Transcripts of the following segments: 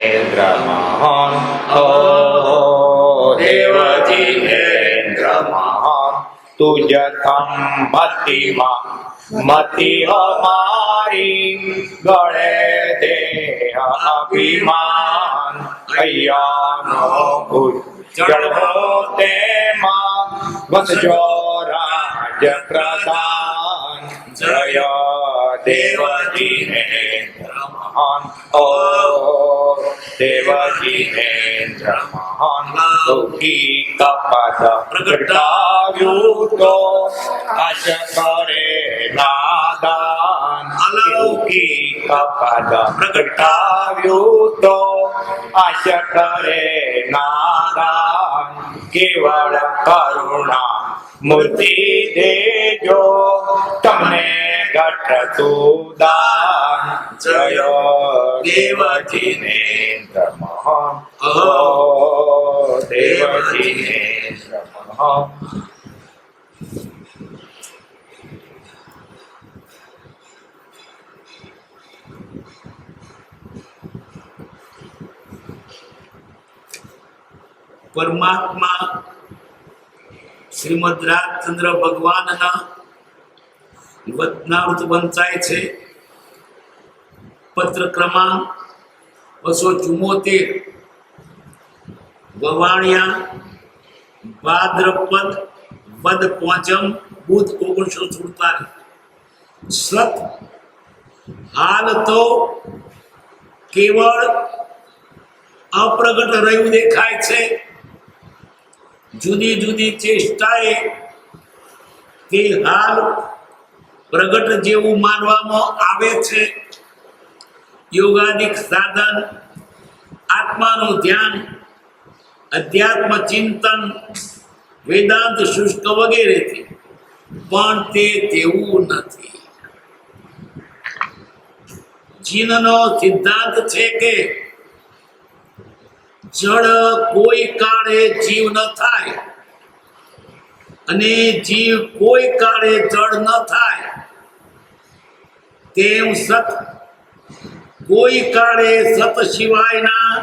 મહાન હો દેવજી હેન્દ્ર મહાન તુજ સંપત્તિમાં મતિ અમારી ગળે દેહ અભિમાન અય્યાનો ઉજ્જળ તેમાં વસજો રાજ પ્રધાન જય દેવજી હેન્દ્ર મહાન ઓ દેવજી હેન્દ્ર મહાન લૌકિક પદ પ્રગટાવ્યું તો આશ કરે નાદાન અલૌકિક પદ પ્રગટાવ્યું તો આશ કરે નાદાન કેવળ કરુણા મૂર્તિ દેજો તમને ઘટતું દાન જય દેવજી નેન્દ્ર મહાન ઓ દેવજી નેન્દ્ર મહાન પરમાત્મા શ્રીમદ રાજચંદ્ર ભગવાનના વચનામૃત વંચાય છે. પત્ર ક્રમાંક 274 વવાણિયા ભાદ્રપદ વદ પાંચમ બુધ 1947. સત હાલ તો કેવળ અપ્રગટ રહ્યું દેખાય છે. જુદી જુદી ચેષ્ટાએ તે હાલ પ્રગટ જેવું માનવામાં આવે છે. યોગાદિક સાધન, આત્માનું ધ્યાન, અધ્યાત્મ ચિંતન, વેદાંત શુષ્ક વગેરેથી પણ તે તેવું નથી. જીનનો સિદ્ધાંત છે કે જળ કોઈ કાળે જીવ ન થાય અને જીવ કોઈ કાળે જળ ન થાય, તેમ સત કોઈ કાળે સત સિવાયના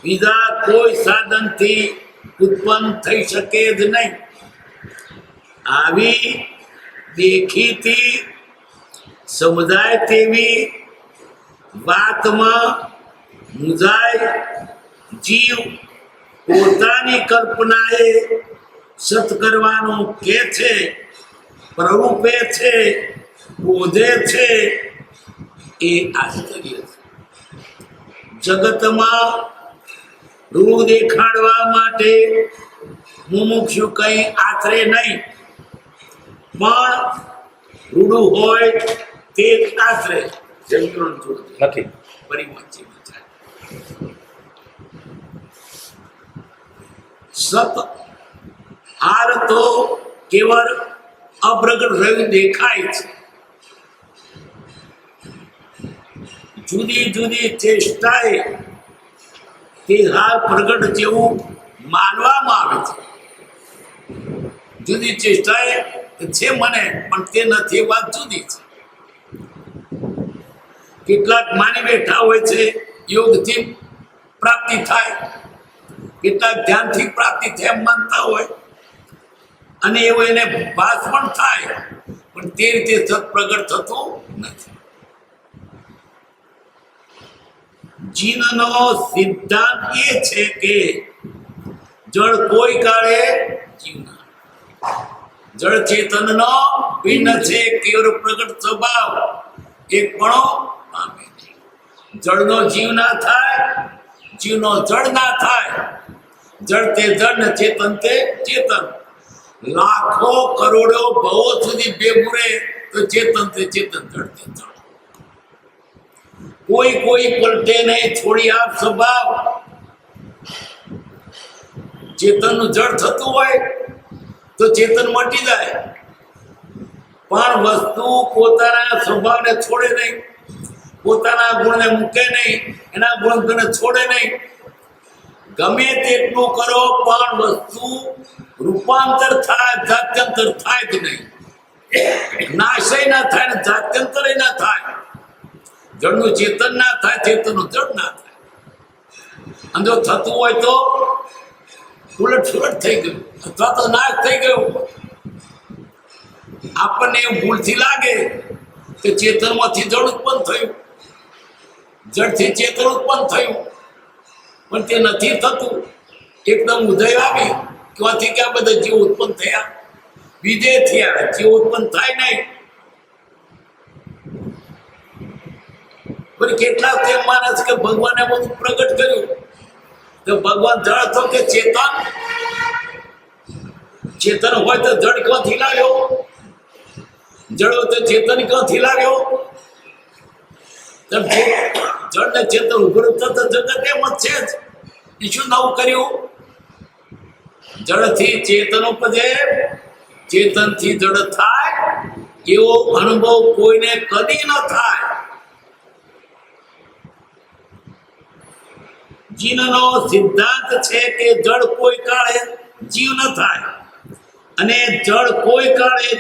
બીજા કોઈ સાધનથી ઉત્પન્ન થઈ શકે જ નહીં. આવી દેખીતી સમજાય તેવી વાતમાં મુજાય જીવ પોતાની કલ્પનાએ સત કરવાનું કે છે, પ્રરૂપે છે, બોધે છે. એ આશ્ચર્ય છે. જગતમાં રૂ દેખાડવા માટે મુમુક્ષુ કઈ આશરે નહીં, પણ રૂડું હોય તે આશરે નથી. પરિવર્તન સત હાર તો કેવળ અપ્રગટ રહ્યું દેખાય છે. જુદી જુદી ચેષ્ટાએ તે હાર પ્રગટ જેવું માનવામાં આવે છે. જુદી ચેષ્ટાએ છે મને, પણ તે નથી, વાત જુદી છે. કેટલાક માની બેઠા હોય છે યોગથી પ્રાપ્તિ થાય, કેટલાક ધ્યાનથી પ્રાપ્તિ થાય એમ માનતા હોય, અને એવું એને ભાસ પણ થાય, પણ તે રીતે સત પ્રગટ થતું નથી. જીનનો સિદ્ધાંત એ છે કે જળ કોઈ કાળે જીવ ના, જળ ચેતનનો ભિન્ન છે. કેવળ પ્રગટ સ્વભાવ એક પણો પામે નહીં. જળનો જીવ ના થાય, જીવનો જળ ના થાય. જળ તે જળ ને ચેતન તે ચેતન. લાખો કરોડો ભવો સુધી ભેગું રહે તો ચેતન તે ચેતન, જળ તે જળ. કોઈ કોઈ પલટે નહીં, છોડી આપ સ્વભાવ. ચેતનનું જળ થતું હોય તો ચેતન મટી જાય, પણ વસ્તુ પોતાના સ્વભાવને છોડે નહીં, પોતાના ગુણને મૂકે નહીં, એના ગુણને છોડે નહીં. ગમે તેટલું કરો પણ વસ્તુ રૂપાંતર થાય, જાત્યંતર થાય જ નહીં. નાશય ના થાય ને જાત્યંતર ના થાય. જળનું ચેતન ના થાય, ચેતનનું જળ ના થાય. અને જો થતું હોય તો ઉલટ સુલટ થઈ ગયું અથવા તો નાશ થઈ ગયો. આપણને એવું ભૂલથી લાગે કે ચેતનમાંથી જળ ઉત્પન્ન થયું, જળથી ચેતન ઉત્પન્ન થયું, પણ તે નથી થતું. એકદમ ઉદય આવી ક્યાંથી ક્યાં બધા જીવ ઉત્પન્ન થયા, વિજય થયા, જીવ ઉત્પન્ન થાય નહીં. પણ કેટલાક તેમ માને છે કે ભગવાને બધું પ્રગટ કર્યું, તો ભગવાન જળ હતો કે ચેતન? ચેતન હોય તો જળ ક્યાંથી લાવ્યો? જળ હોય તો ચેતન ક્યાંથી લાવ્યો? જળ ને ચેતન ઉભું થતો જગત એમ જ છે જ. એ શું નવું કર્યું? જળથી ચેતન ઉપજે, ચેતનથી જળ થાય, એવો અનુભવ કોઈને કદી ન થાય. જીનનો સિદ્ધાંત છે કે જળ કોઈ કાળે જીવ ન થાય અને જળ કોઈ કાળે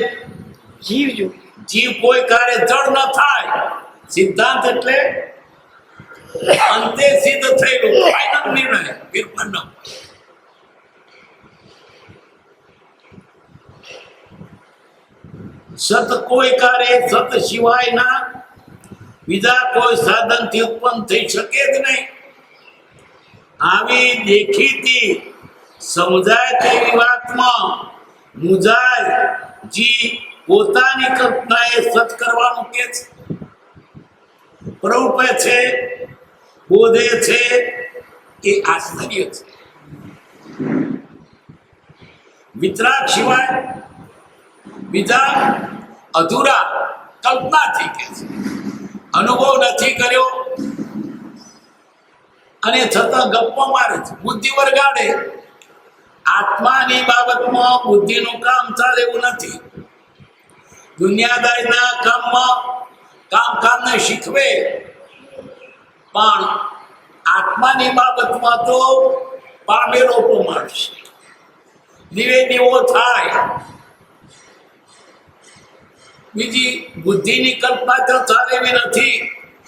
જીવ કોઈ કાળે જળ ન થાય. સિદ્ધાંત એટલે અંતે સિદ્ધ થયેલું ફાઇનલ નિર્ણય, વિરપન્ન. સત કોઈ કાળે સત સિવાયના બીજા કોઈ સાધનથી ઉત્પન્ન થઈ શકે જ નહીં. આવી દેખીતી સમજાય તેવી વાતમાં મુજાય જી પોતાની કલ્પનાએ સત કરવાનું કે છે, પ્રરૂપે છે, બોધે છે, એ આશ્ચર્ય છે. વિતરાગ સિવાય બીજા અધૂરા કલ્પનાથી કે છે, અનુભવ નથી કર્યો અને છતાં ગપ્પો મારે છે, બુદ્ધિ વરગાડે. આત્માની બાબતમાં બુદ્ધિનું કામ ચાલે એવું નથી. દુનિયાદારીના કામને શીખવે, પણ આત્માની બાબતમાં તો પામેલો માણશે, નિવેદીઓ થાય. બીજી બુદ્ધિની કલ્પના તો ચાલે એવી નથી,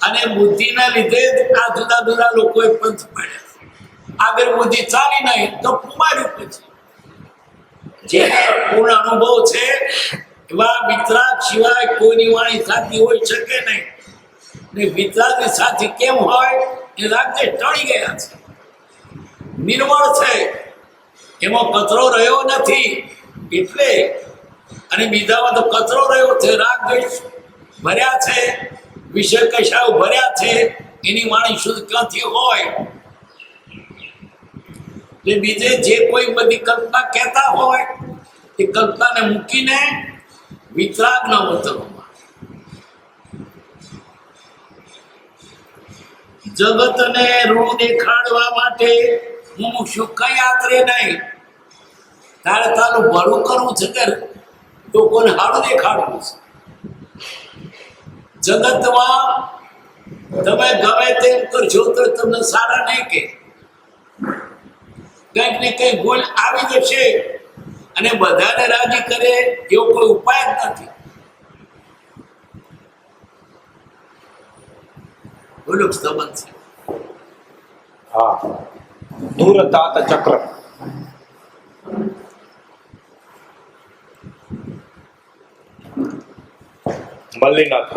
અને બુદ્ધિના લીધે જ આ જુદા જુદા લોકોએ પંથ પાડ્યા. આગળ બુદ્ધિ ચાલી નહીં તો કુમાર્યું પછી. જે પૂર્ણ અનુભવ છે એવા વિતરાગ સિવાય કોઈની વાણી સાચી હોઈ શકે નહીં. ને વિતરાગની સાચી કેમ હોય? એ રાજ્ય ટળી ગયા છે, નિર્મળ છે, એમાં કચરો રહ્યો નથી એટલે. અને બીજામાં તો કચરો રહ્યો છે, રાગ દ્વેષ ભર્યા છે, વિષય કશાઓ ભર્યા છે, એની વાણી શુદ્ધ ક્યાંથી હોય? એટલે બીજે જે કોઈ બધી કલ્પના કહેતા હોય એ કલ્પનાને મૂકીને વિતરાગ ન વર્તવામાં. જગતને ઋણ દેખાડવા માટે હું શું કઈ આતરે નહીં. તારે તારું ભલું કરવું છે કે લોકોને હારું દેખાડવું છે. જગતમાં તમે ગમે તેમ કરશો તો તમને સારા નહીં કે કંઈક ને કંઈક ભૂલ આવી જશે, અને બધાને રાજી કરે એવો કોઈ ઉપાય જ નથી. બોલો સંબંધ છે. હા, ધૂરતાત ચક્ર. મલ્લીનાથ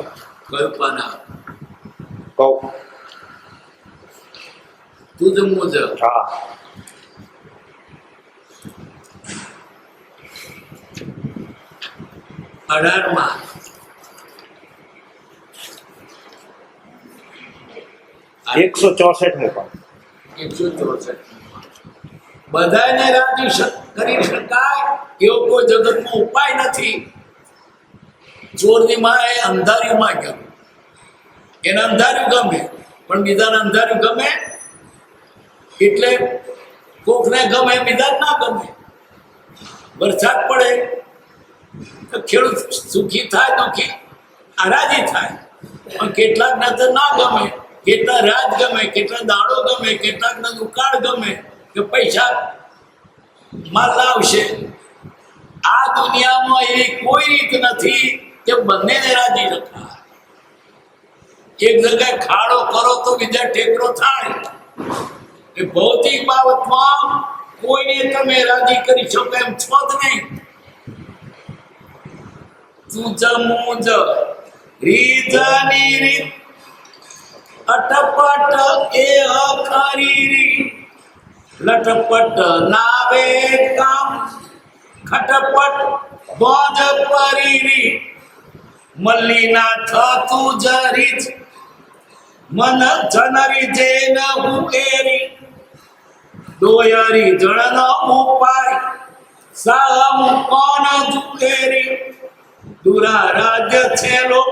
કલ્પના કહું. તુજ મુજબ. હા, અઢારમાં એકસો 64 પણ 164 બધાને રાજી કરી શકાય એવો કોઈ જગતનો ઉપાય નથી. ચોરની માએ અંધાર્યું માંગ્યું, એને અંધાર્યું ગમે, પણ બીજાને અંધાર્યું ગમે એટલે કોકને ગમે, બીજાને ના ગમે. વરસાદ પડે તો ખેડૂત સુખી થાય, દુઃખી રાજી થાય, પણ કેટલાકને તો ના ગમે. કેટલા રાત ગમે, કેટલા દાડો ગમે, કેટલાકને દુકાળ ગમે કે પૈસા માલ લાવશે. આ દુનિયામાં એવી કોઈ રીત નથી કે બંનેને રાજી રખાય. એક જગ્યાએ ખાડો કરો તો બીજા ટેકરો થાય, એ ભૌતિક બાબતમાં કોઈને તમે રાજી કરી શકો એમ છો જ નહીં. તુજ મુજ રીતની રીત અટપટ એ અખરી રીત લટપટ નાવે કામ ખટપટ બોજ પરીરી મલ્લીના થતું જરીત મન જનરી જેન હુકેરી દોયરી જણનો ઉપાય સામ કોન જુકેરી દુરા રાજ્ય છેલો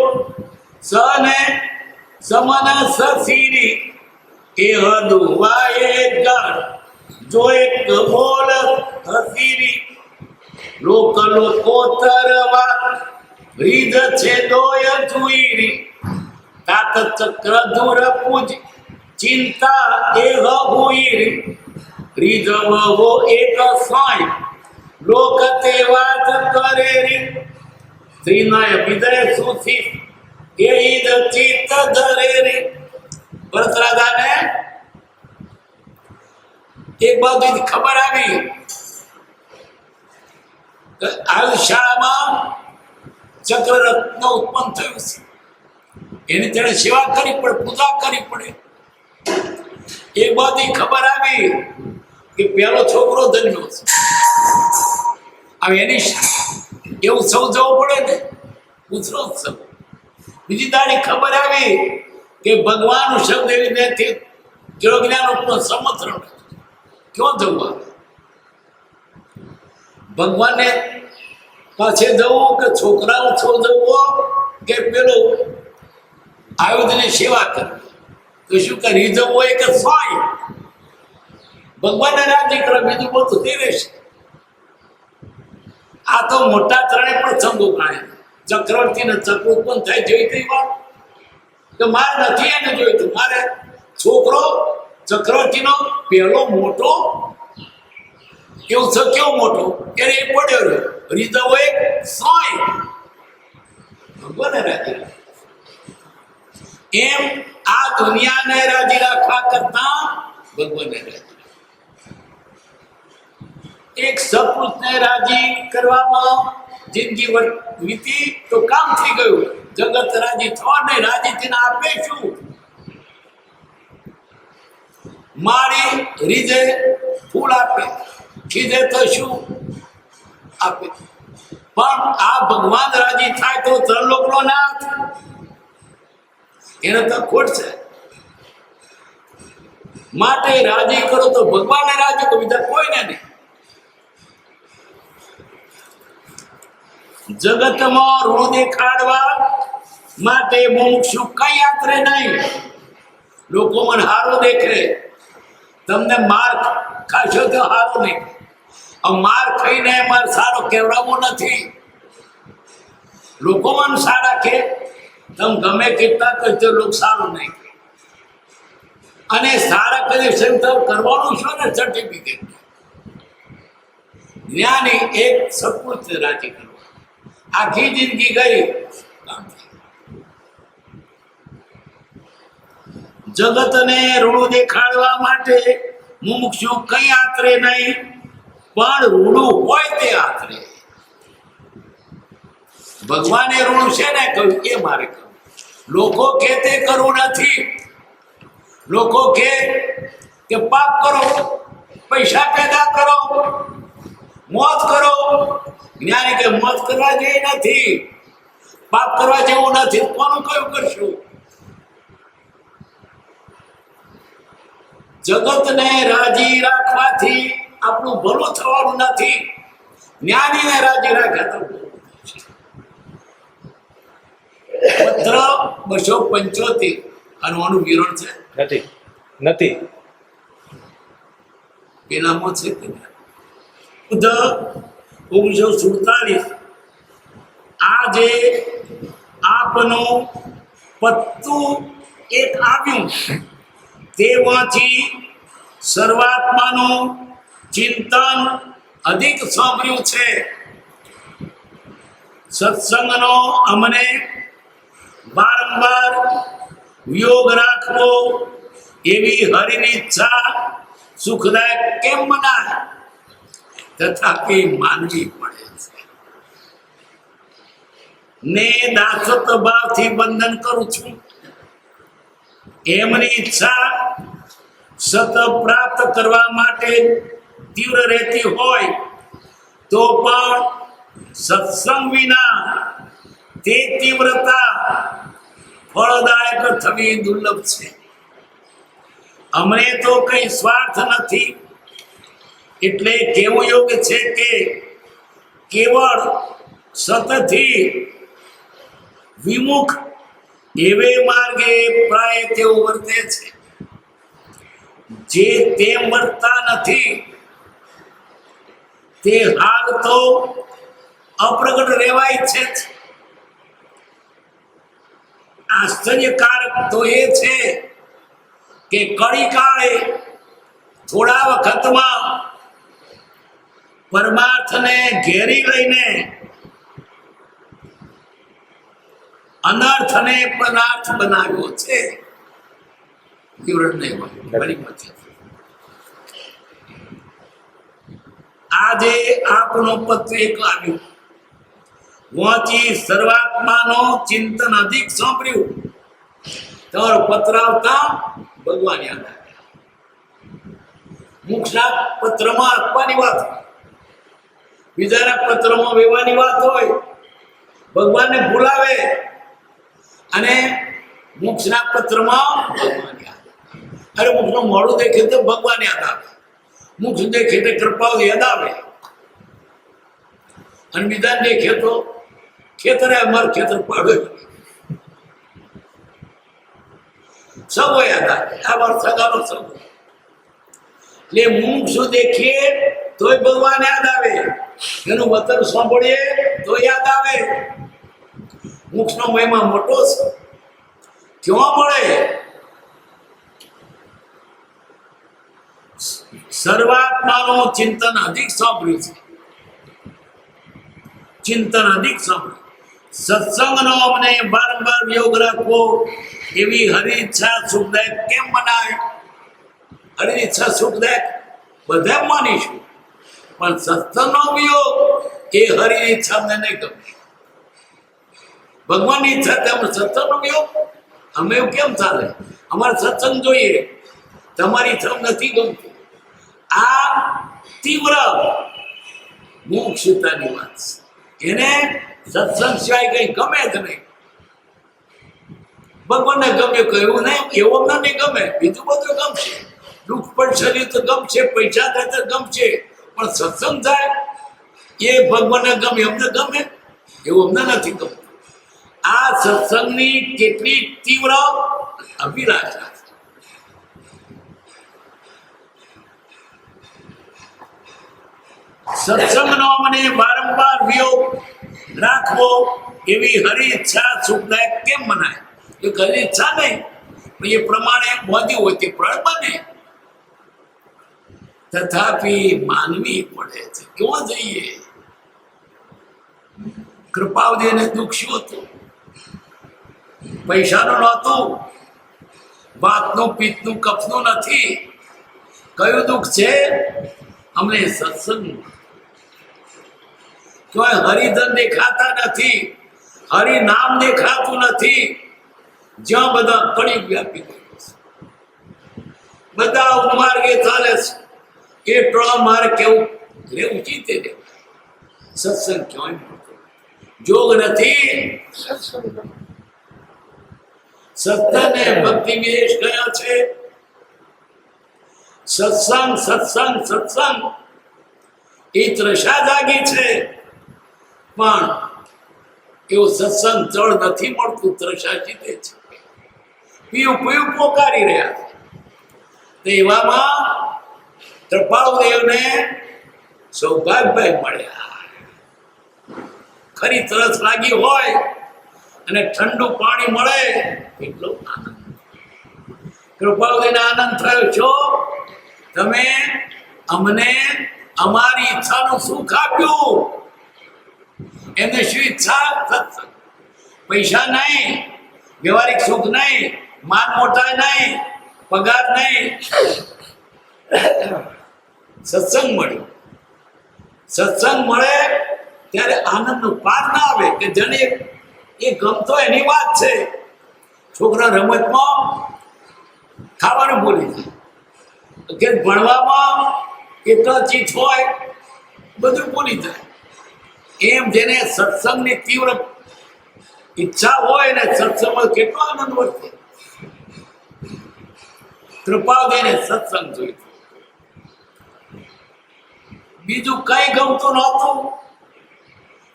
સને સમન સસીરી એ હદુવાએ ગણ જો એક બોલ હસીરી લોક લોકોતરવા રીજ છે દોય જુઈરી તાત ચક્ર દૂર પૂજ ચિંતા એ હુઈરી રીજ વહો એક સાય લોક તે વાત કરેરી શ્રીનાય વિદય સુથી એ ઈદ ચિત્ત ધરેરી. ભરતરાજાને એક બાબતની ખબર આવી આ શાળામાં ચક્રરત્ન ઉત્પન્ન થયું છે, એની તેણે સેવા કરવી પડે, પૂજા કરવી પડે. એક બાબતની ખબર આવી કે પહેલો છોકરો જન્મ્યો છે, હવે એની એવું સૌ જવું પડે ને ઉત્સવ. બીજી દાડી ખબર આવી કે ભગવાન શબ્દ એવી નથી જ્ઞાન સમત્રણ ક્યાં જવું, ભગવાનને પાસે જવું કે છોકરાઓ છો જવો કે પેલું આયુધની સેવા કરવી, તો શું કરી જવું હોય કે સ્વાય ભગવાનને રાજી કરે, બીજું બધું તે રહેશે. આ તો મોટા ત્રણે પ્રસંગો ગણાય. ચક્રવર્તી ને ચક્ર ઉત્પન્ન થાય જોઈ કઈ વાત કે મારે નથી એને જોઈતું, મારે છોકરો ચક્રવર્તીનો પહેલો મોટો એવું છે, કેવો મોટો એને એ પડ્યો રહ્યો રીતો એક સોય ભગવાને રાજી. એમ આ દુનિયાને રાજી રાખવા કરતા ભગવાનને રાજી. એક સપૂતને રાજી કરવામાં જિંદગી વીતી તો કામ થઈ ગયું. જગત રાજી થવા નહીં, રાજી થઈને આપે શું? મારી રીજે ફૂલ આપે, ખીજે તો શું આપે? પણ આ ભગવાન રાજી થાય તો ત્રણલોકનો નાથ, એને તો ખોટ છે. માટે રાજી કરો તો ભગવાનને રાજી કરો, બીજા કોઈને નહીં. જગતમાં ઋણ દેખાડવા માટે મુમુક્ષુ કઈ યાત્રે નહીં. લોકો મને હારો દેખે, તમને માર ખાશો તો હારો નહીં. માર ખાઈને મારે સારો કહેવડાવવો નથી. લોકો મને સારા કે તમે ગમે કેટલા કરજો, લોકો સારું નહીં. અને સારા કરી સેન્ટર કરવાનું છો ને સર્ટિફિકેટ. જ્ઞાની એક સપૂત રાજી કરો, આખી જિંદગી ગઈ. જગતને ઋણ દેખાડવા માટે મુમુક્ષુ કઈ આતરે નહીં, પણ ઋણું હોય તે આતરે. ભગવાને ઋણ છે ને કહ્યું એ મારે કહ્યું. લોકો કે તે કરવું નથી. લોકો કે પાપ કરો, પૈસા પેદા કરો, મોત કરો. જ્ઞાની કે મોત કરવા જેવી નથી, પાપ કરવા જેવું નથી. કોનું કયું કરશું? જગતને રાજી રાખવાથી આપણું ભલું થવાનું નથી. જ્ઞાનીને રાજી રાખ્યા તો પત્ર 275 આનું વિવરણ છે. નથી પેલામાં છે 1947 આ જે આપનું પત્તું એક આવ્યું તેમાંથી સર્વાત્માનું ચિંતન અધિક સાંભળ્યું છે. સત્સંગનો અમને વારંવાર વિયોગ રાખવો એવી હરિની ઈચ્છા સુખદાયક કેમ મનાય, તથાપી માનવી પડે છે. ને દાસત્વ ભાવથી બંધન કરું છું, એમની ઈચ્છા સત પ્રાપ્ત કરવા માટે તીવ્ર રહેતી હોય તો પણ સત્સંગ વિના તે તીવ્રતા ફળદાયક થવી દુર્લભ છે. અમને તો કઈ સ્વાર્થ નથી, એટલે કેવું યોગ્ય છે કે કેવળ સતથી વિમુખ એવે માર્ગે પ્રાય તેઓ વર્તે છે. જે તેમ વર્તતા નથી તે હાલ તો અપ્રગટ રહેવાય છે. આશ્ચર્યકારક તો એ છે કે કળી કાળે થોડા વખતમાં પરમાર્થને ઘેરી લઈને અનર્થને પદાર્થ બનાવ્યો છે. વિવરણ નહીં હોય, ફરી પછી આજે આપનો પત્ર એક આવ્યું, વાંચી સર્વાત્માનો ચિંતન અધિક સાંભળ્યું, તમારો પત્ર આવતા ભગવાન યાદ આવ્યા. મુખના પત્રમાં આપવાની વાત હોય, બીજાના પત્રમાં વેવાની વાત હોય, ભગવાનને બોલાવે અને મોક્ષના પત્રમાં ભગવાન યાદ. અરે મુખનું મોડું દેખે તો ભગવાન યાદ આવે, મુખ દેખે તો કૃપા યાદ આવે, અને બીજા દેખે તો ખેતરે અમાર ખેતર પાડે સૌ યાદ આવે. આ વાર સગાનો સૌ એટલે મુખ શું દેખીએ તોય ભગવાન યાદ આવે, એનું વતન સાંભળીએ તો યાદ આવે. મુખનો મહિમા મોટો છે. ક્યાં મળે? સર્વાત્માનો ચિંતન અધિક સાંભળ્યું છે, ચિંતન અધિક સાંભળ્યું. સત્સંગનો અમને વારંવાર યોગ રાખવો, એવી હરિ ઈચ્છા સુખદાયક કેમ બનાય? હરિ ઈચ્છા સુખદાયક બધા માનીશું, પણ સત્સંગનો વિયોગ એ હરિ ઈચ્છા અમને નહીં ગમે. ભગવાનની ઈચ્છા તેમ સત્સંગનો વિયોગ અમે એવું કેમ ચાલે? અમારે સત્સંગ જોઈએ, તમારી ઈચ્છા નથી ગમતી. આ તીવ્ર મોક્ષતાની વાત છે. એને સત્સંગ સિવાય કઈ ગમે જ નહીં. ભગવાનને ગમે કહ્યું નહીં, એવું અમને નહીં ગમે, બીજું બધું ગમશે. દુઃખ પણ શરીર તો ગમશે, પૈસા થાય તો ગમશે, પણ સત્સંગ થાય એ ભગવાનને ગમે, અમને ગમે એવું અમને નથી ગમતું. આ સત્સંગની કેટલી તીવ્ર અભિલાષા છે. સત્સંગનો મને વારંવાર વિયોગ રાખવો, એવી હરિ ઈચ્છા સુખદાયક કેમ મનાય? એ હરિ ઈચ્છા નહીં, પણ એ પ્રમાણે બાંધ્યું હોય તે ફળ બને. તથાપી માનવી પડે છે. ક્યાં જઈએ? કૃપાવદીને દુઃખ શું હતું? પૈસાનું નહોતું, વાતનું પિત્તનું કફનું નથી. કયું દુઃખ છે? અમને સત્સંગ કોઈ હરિધન દેખાતા નથી, હરિ નામ દેખાતું નથી. જ્યાં બધા કળી વ્યાપી ગયું છે, બધા ઉન્માર્ગે ચાલે છે. એ ટોળા મારે કેવું રહેવું, જીતે રહેવું. સત્સંગ ક્યાંય મળતો જોગ નથી. સત્સંગને ભક્તિ વિદેશ ગયા છે. સત્સંગ સત્સંગ સત્સંગ એ ત્રષા જાગી છે, પણ એવું સત્સંગ જળ નથી મળતું. ત્રષા જીતે છે. પીવું પીવું પોકારી રહ્યા છે. તો એવામાં કૃપાળુદેવને સૌભાગ્યભાઈ મળ્યા. ખરી તરસ લાગી હોય અને ઠંડુ પાણી મળે એટલો આનંદ. કૃપાળુદેવને આનંદ થયો, છો તમે અમને અમારી ઈચ્છાનું સુખ આપ્યું. એમને શું ઈચ્છા? સત્સંગ. પૈસા નહીં, વ્યવહારિક સુખ નહીં, માન મોટા નહીં, પગાર નહીં, સત્સંગ મળ્યો. સત્સંગ મળે ત્યારે આનંદનો પાર ના આવે કે જેને એ ગમતો એની વાત છે. છોકરા રમતમાં ખાવાનું ભૂલી જાય, કે ભણવામાં એટલા ચીજ હોય બધું ભૂલી જાય. એમ જેને સત્સંગની તીવ્ર ઈચ્છા હોય ને સત્સંગમાં કેટલો આનંદ વધે. કૃપા દઈને સત્સંગ જોઈતો, બીજું કઈ ગમતું નહોતું.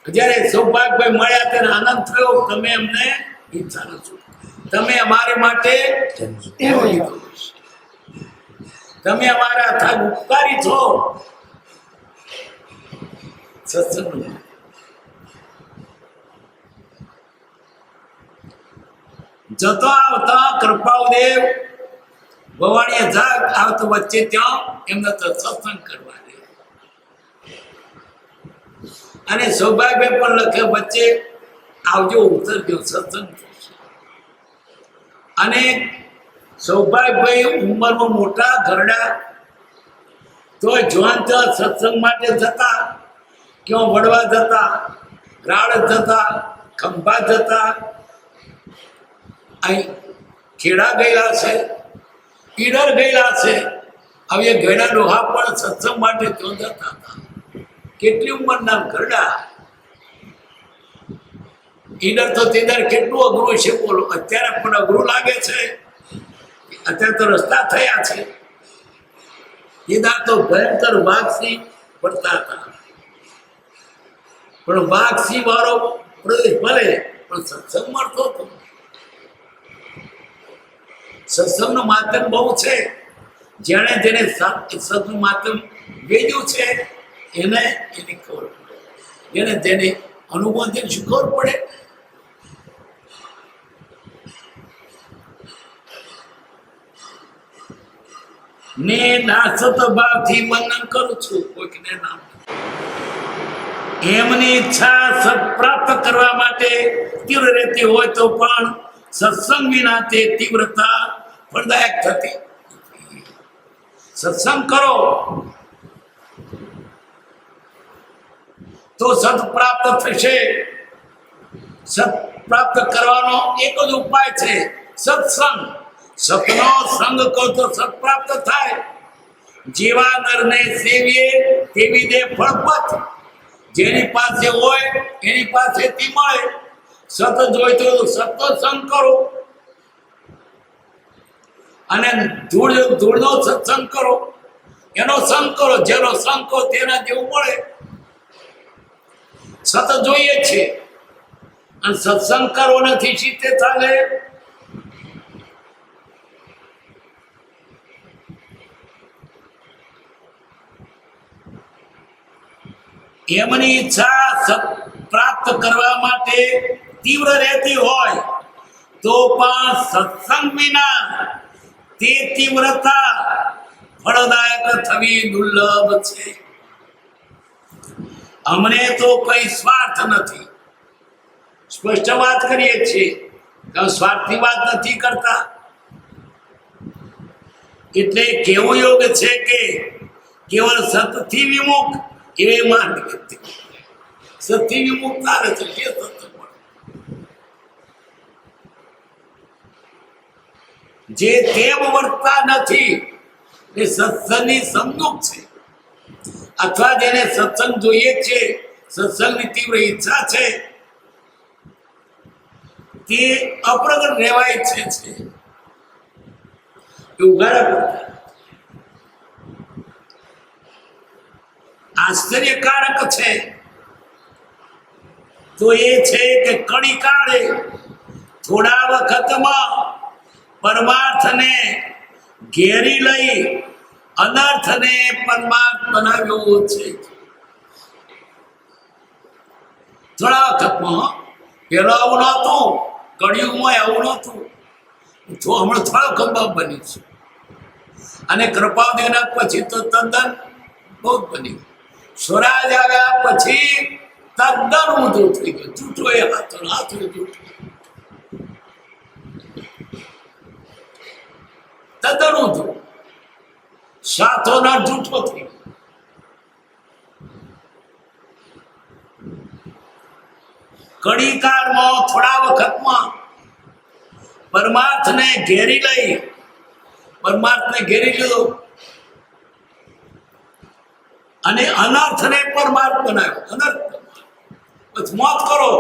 જયારે સૌભાગ્યભાઈ મળ્યા ત્યારે આનંદ થયો. તમે અમને ઈચ્છા નથી, તમે અમારી માટે તમે અમારા થાક ઉપકારી છો. સત્સંગ જતા આવતા કૃપાદેવ ભવાણીએ જાગ આવતો વચ્ચે ત્યાં એમને તો સત્સંગ કરવા દે. અને સૌભાગ્ય પણ લખે વચ્ચે આવજો, ઉતરજો, સત્સંગ થશે. અને સૌભાગ્યભાઈ ઉંમરમાં મોટા ઘરડા તો જોન ત્યાં સત્સંગ માટે જતા. ક્યાં વડવા જતા, રાડ જતા, ખંભા જતા, અહીં ખેડા ગયેલા છે, ઈડર ગયેલા છે. હવે ઘેડા ડોહા પણ સત્સંગ માટે ત્યાં જતા હતા. કેટલી ઉંમરના ઘરડા. ઈડર તો તેદાર કેટલું અઘરું છે બોલો. અત્યારે પણ અઘરું લાગે છે. અત્યારે તો રસ્તા થયા છે. તેદાર તો ભયંકર વાઘસિંહ પડતા હતા. પણ વાઘસિંહ વાળો પ્રદેશ ભલે પણ સત્સંગ મળતો હતો. સત્સંગનું માધ્યમ બહુ છે. જેને જેને સત્સંગનું માધ્યમ વેચ્યું છે એને એની ખબર પડે. એને તેને અનુભવથી શું ખબર પડે. ને નાસત ભાવથી વર્ણન કરું છું કોઈકને નામ. એમની ઈચ્છા સત પ્રાપ્ત કરવા માટે તીવ્ર રહેતી હોય તો પણ સત્સંગ વિના તે તીવ્રતા ફળદાયક થતી. સત્સંગ કરો તો સત પ્રાપ્ત થશે. સત પ્રાપ્ત કરવાનો એક જ ઉપાય છે સત્સંગ. સતનો સંગ કરો તો સત પ્રાપ્ત થાય. જેવા નરને સેવીએ તેવી દે ફળપત. જેની પાસે હોય એની પાસેથી મળે. સત જોઈતો સતનો સંગ કરો અને ધૂળનો સત્સંગ કરો. એનો સંગ કરો. જેનો સંગ કરો તેના જેવું મળે. સત જોઈએ છે અને સત્સંગ કરવો નથી સીતે ચાલે. એમની ઈચ્છા સત પ્રાપ્ત કરવા માટે તીવ્ર રહેતી હોય તો પણ સત્સંગ વિના તે તીવ્રતા ફળદાયક થવી દુર્લભ છે. અમને તો કઈ સ્વાર્થ નથી. સ્પષ્ટ વાત કરીએ છીએ, સ્વાર્થની વાત નથી કરતા. એટલે કેવું યોગ છે કે કેવળ સતથી વિમુખ એવે માર્ગ વ્યક્તિ. સતથી વિમુખ તારે છે કે સત જે તેમ વર્તતા નથી એ સત્સંગની સમ્મુખ છે. અથવા જેને સત્સંગ જોઈએ છે, સત્સંગની તીવ્ર ઈચ્છા છે, તે અપ્રગટ રહેવાય છે. આશ્ચર્યકારક છે તો એ છે કે કડી કાળે થોડા વખતમાં પરમાર્થને ઘેરી લઈ અનર્થને પરમાર્થ બનાવ્યો છે. થોડા વખતમાં પેલો આવું નહોતું, કળિયુગમાં આવું નહોતું. તો હમણાં થોડો ખંભા બની છે. અને કૃપાદેવના પછી તો તદ્દન બહુ બની. સ્વરાજ આવ્યા પછી તદ્દન ઊંધું થઈ ગયું. જૂઠો એ હાથો જૂઠો તદ્દન ઊંધું. સાથોના જૂઠો થઈ ગયો. કડીકારમાં થોડા વખતમાં પરમાર્થને ઘેરી લઈ, પરમાર્થને ઘેરી લીધો અને અનર્થને પરમાર્થ બનાવ્યો. અનર્થ બસ મોત કરો,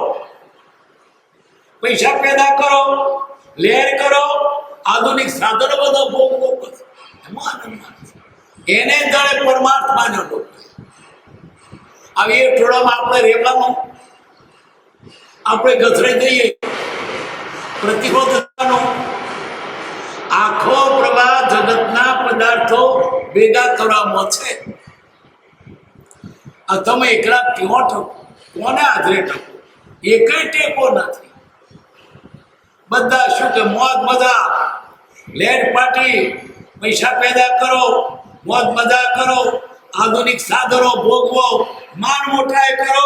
પૈસા પેદા કરો, લહેર કરો, આધુનિક સાધનો બધા ભોગવો, એમાં આનંદ માને. એને જાણે પરમાર્થ માન્યો લોકો. આવી એક ટોળામાં આપણે રહેવાનું, આપણે ગથરાઈ જઈએ. પ્રતિબદ્ધતાનો આખો પ્રવાહ જગતના પદાર્થો ભેગા કરવામાં છે. આ તમે એકલા ક્યાં ટકો, કોને આધારે ટકો? એકય ટેકો નથી. બધા શું કે મોજ મજા, લેટ પાર્ટી, પૈસા પેદા કરો, મોજ મજા કરો, આધુનિક સાધનો ભોગવો, માન મોટાઈ કરો.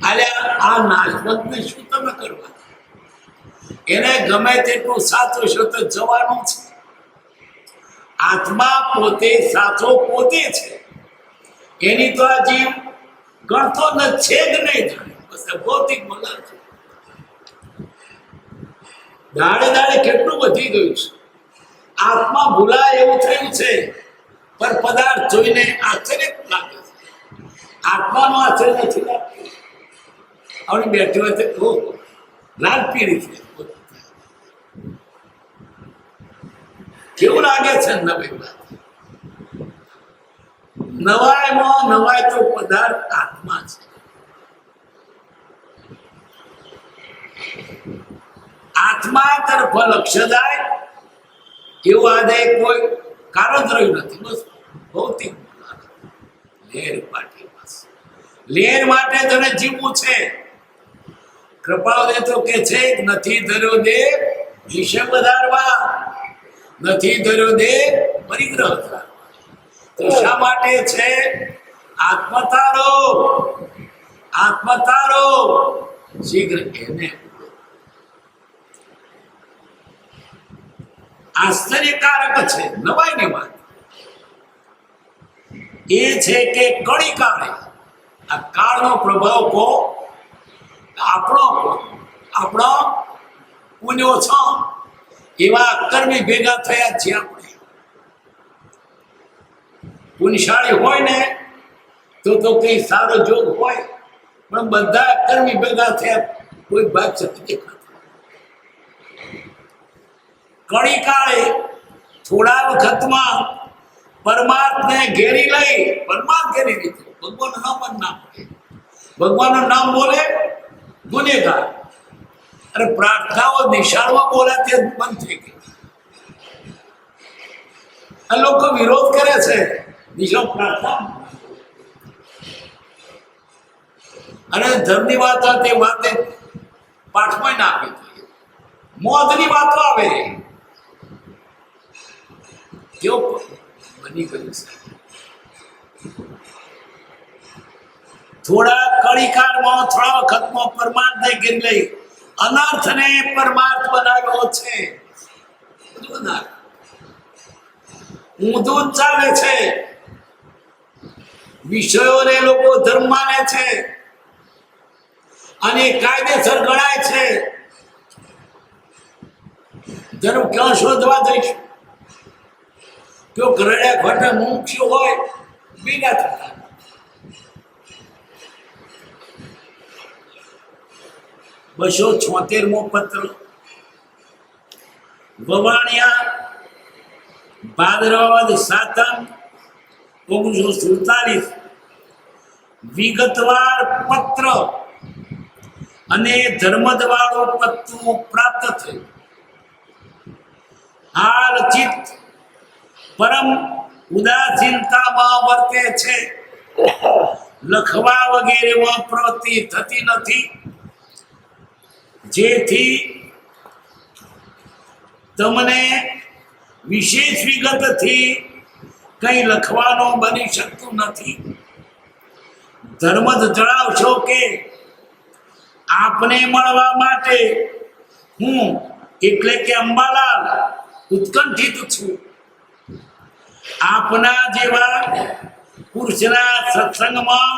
આલ્યા આ નાશવંતને શું તમે કરવા? એને ગમે તેટલું સાચું છો તો જવાનું છે. આત્મા પોતે સાચો પોતે છે. એની તો આ જીવ ગણતો ન છે જ નહીં. બસ ભૌતિક મગજ દાડે દાડે કેટલું વધી ગયું છે. આત્મા ભૂલાય એવું થયું છે. પર પદાર્થ જોઈને આશ્ચર્ય લાગે છે. આત્માનું આશ્ચર્ય નથી લાગતું. આવડી બેઠી હોય તો લાલ પીળી છે. કેવું લાગે છે નવી વાત? નવાઈમાં નવાઈ તો પદાર્થ આત્મા છે. આત્મા તરફ લક્ષ્ય જાય એવું આજે કોઈ કારણ જ રહ્યું નથી. બસ ભૌતિક લહેર પાટી, બસ લહેર માટે તને જીવવું છે. કૃપાળે તો કે છે નથી ધર્યો દે વિષય વધારવા, નથી ધર્યો દે પરિગ્રહ કરવા. તો શા માટે છે? આત્મતારો, આત્મતારો શીઘ્ર એને. આશ્ચર્યકારક છે નવાઈની વાત એ છે કે કળી કાળે આ કાળનો પ્રભાવ કો આપણો પુણ્યો છો એવા કર્મી ભેગા થયા છે. આપણે પુણ્યશાળી હોય ને તો કઈ સારો જોગ હોય, પણ બધા કર્મી ભેગા થયા, કોઈ ભાગ શક્તિ દેખાતા. કળી કાળે થોડા વખતમાં પરમાર્થને ઘેરી લઈ, પરમાર્થ ઘેરી લીધો. ભગવાનનું નામ જ ના બોલે, ભગવાનનું નામ બોલે ગુનેગાર. અરે પ્રાર્થનાઓ નિશાળમાં બોલાતી બંધ થઈ ગઈ. આ લોકો વિરોધ કરે છે નિશાળ પ્રાર્થના. અને ધર્મની વાત હોય તે વાતે પાઠમાં ના આપી જોઈએ. મોજની વાતો આવે. કેવું બની ગયું છે? થોડા કળીકારમાં થોડા વખતમાં પરમાર્થને ઘેરી લઈ અનર્થને પરમાર્થ બનાવ્યો છે. ઊંધું ચાલે છે. વિષયોને લોકો ધર્મ માને છે અને કાયદેસર ગણાય છે. ધર્મ ક્યાં શોધવા જઈશું? જો ઘરડ્યા ઘટે મુખ્ય હોય ભેગા થતા. બસો 76મો પત્ર, વવાણિયા, ભાદરવદ સાતમ 1947. વિગતવાર પત્ર અને ધર્મદવાળું પત્તું પ્રાપ્ત થયું. હાલ ચિત્ત પરમ ઉદાસીનતામાં વર્તે છે. લખવા વગેરેમાં પ્રવૃત્તિ થતી નથી, જેથી તમને વિશેષ વિગતથી કંઈ લખવાનું બની શકતું નથી. ધર્મ જ જણાવશો કે આપને મળવા માટે હું એટલે કે અંબાલાલ ઉત્કંઠિત છું. આપના જેવા પુરુષના સત્સંગમાં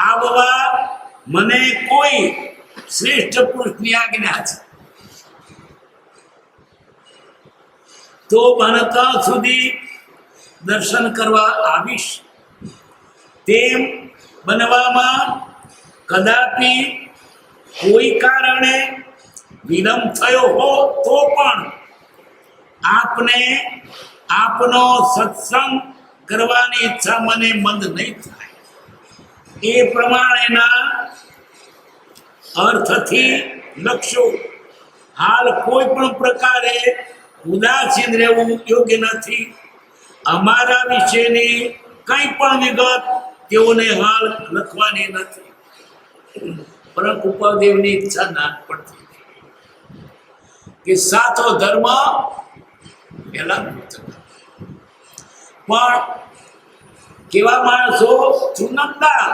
આવવા મને કોઈ શ્રેષ્ઠ પુરુષની આજ્ઞા છે તો મને ત્યાં સુધી દર્શન કરવા આવીશ. તેમ બનવામાં કદાપી કોઈ કારણે વિલંબ થયો હો તો પણ આપને આપનો સત્સંગ કરવાની ઈચ્છા મને મંદ નહીં થાય. એ પ્રમાણેના અર્થથી લખશો. હાલ કોઈ પણ પ્રકારે ઉદાસીન રહેવું યોગ્ય નથી. અમારા વિશેની કંઈ પણ વિગત તેઓને હાલ લખવાની નથી. પરંતુ કૃપાદેવની ઈચ્છા નાનપણથી કે સાચો ધર્મ પહેલા પણ કેવા માણસો ચુનંદા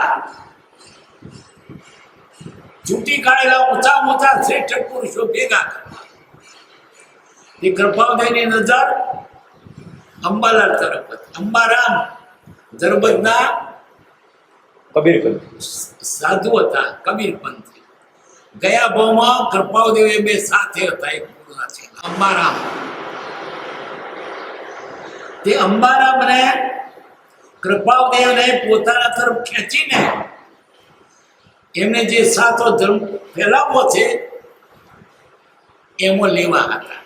ચૂંટી કાઢેલા ઊંચા શ્રેષ્ઠ પુરુષો ભેગા કરવા. એ કૃપાદેવની નજર અંબાલાલ તરફ હતી. અંબારામ જરબતના કબીરપંથ સાધુ હતા, કબીરપંથી. ગયા ભાવમાં કૃપાદેવ બે સાથે હતા. એક પૂર્ણ છે અંબારામ. તે અંબારામને કૃપાદેવને પોતાના તરફ ખેંચીને એમને જે સાચો ધર્મ ફેલાવવો છે એમાં લેવા હતા.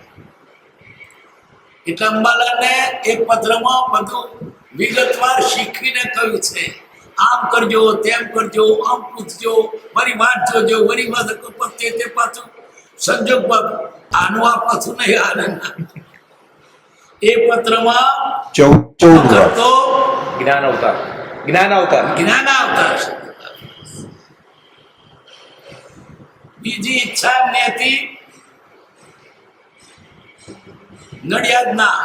એટલે અંબાલાલને એક પત્રમાં બધું વિગતવાર શીખવીને કહ્યું છે. આમ કરજો, તેમ કરજો, આમ પૂછજો, મારી વાત જોજો, મારી વાત તે પાછું સંજોગ આનું આ પાછું નહીં આનંદ. એ પત્રમાં 14 તો જ્ઞાન અવતાર જ્ઞાન આવતા. બીજી ઈચ્છા એમની હતી નડિયાદના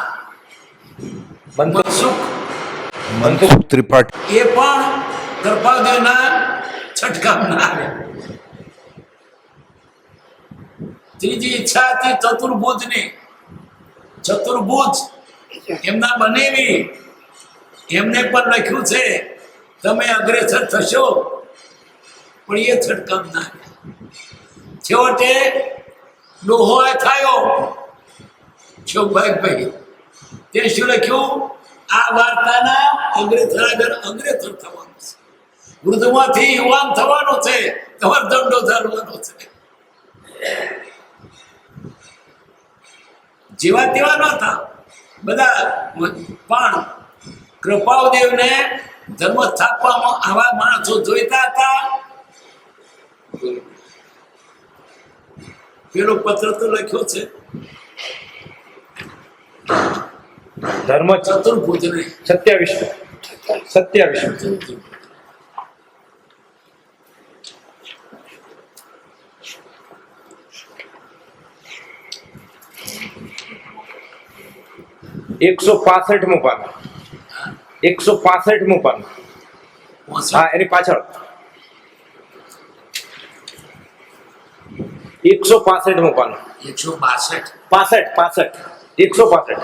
મનસુખ મનસુખ ત્રિપાઠી એ પણ કૃપાદેવના છટકાવના આવ્યા. ત્રીજી ઈચ્છા હતી ચતુર્ભુજની. ચતુર્ભુજ એમના બનેવી એમને પણ લખ્યું છે તમે અગ્રેસર થશો, પણ એ છટકાવના આવ્યા. છેવટે ડોહો થયો શોભાઈ. તે શું લખ્યું? આ વાર્તાના અગ્રેસર અગ્રેસર થવાનું છે, વૃદ્ધમાંથી યુવાન થવાનું છે, તમારો દંડો ચાલવાનો છે. જેવા તેવા નતા બધા, પણ કૃપાદેવને ધર્મ સ્થાપવામાં આવા માણસો જોઈતા હતા. પેલો પત્ર તો લખ્યો છે ધર્મ ચતુર્ભુજ ને 27 165 પાન 165 પાન. હા, એની પાછળ 165 પાન. 162 65 165.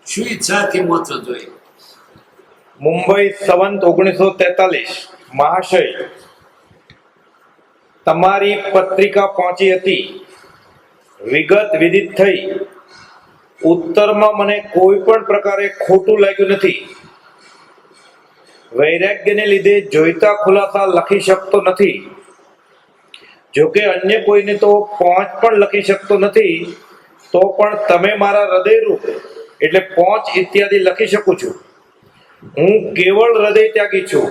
શું ઈચ્છાથી મોતો જોઈ? મુંબઈ સંવંત 1943. મહાશય, તમારી પત્રિકા પહોંચી હતી, વિગત વિદિત થઈ. ઉત્તરમાં મને કોઈ પણ પ્રકારે ખોટું લાગ્યું નથી. વૈરાગ્યને લીધે જોઈતા ખુલાસા લખી શકતો નથી. જોકે અન્ય કોઈને તો પહોંચ પણ લખી શકતો નથી, તો પણ તમે મારા હૃદયરૂપ એટલે પહોંચ ઇત્યાદિ લખી શકું છું. હું કેવળ હૃદય ત્યાગી છું.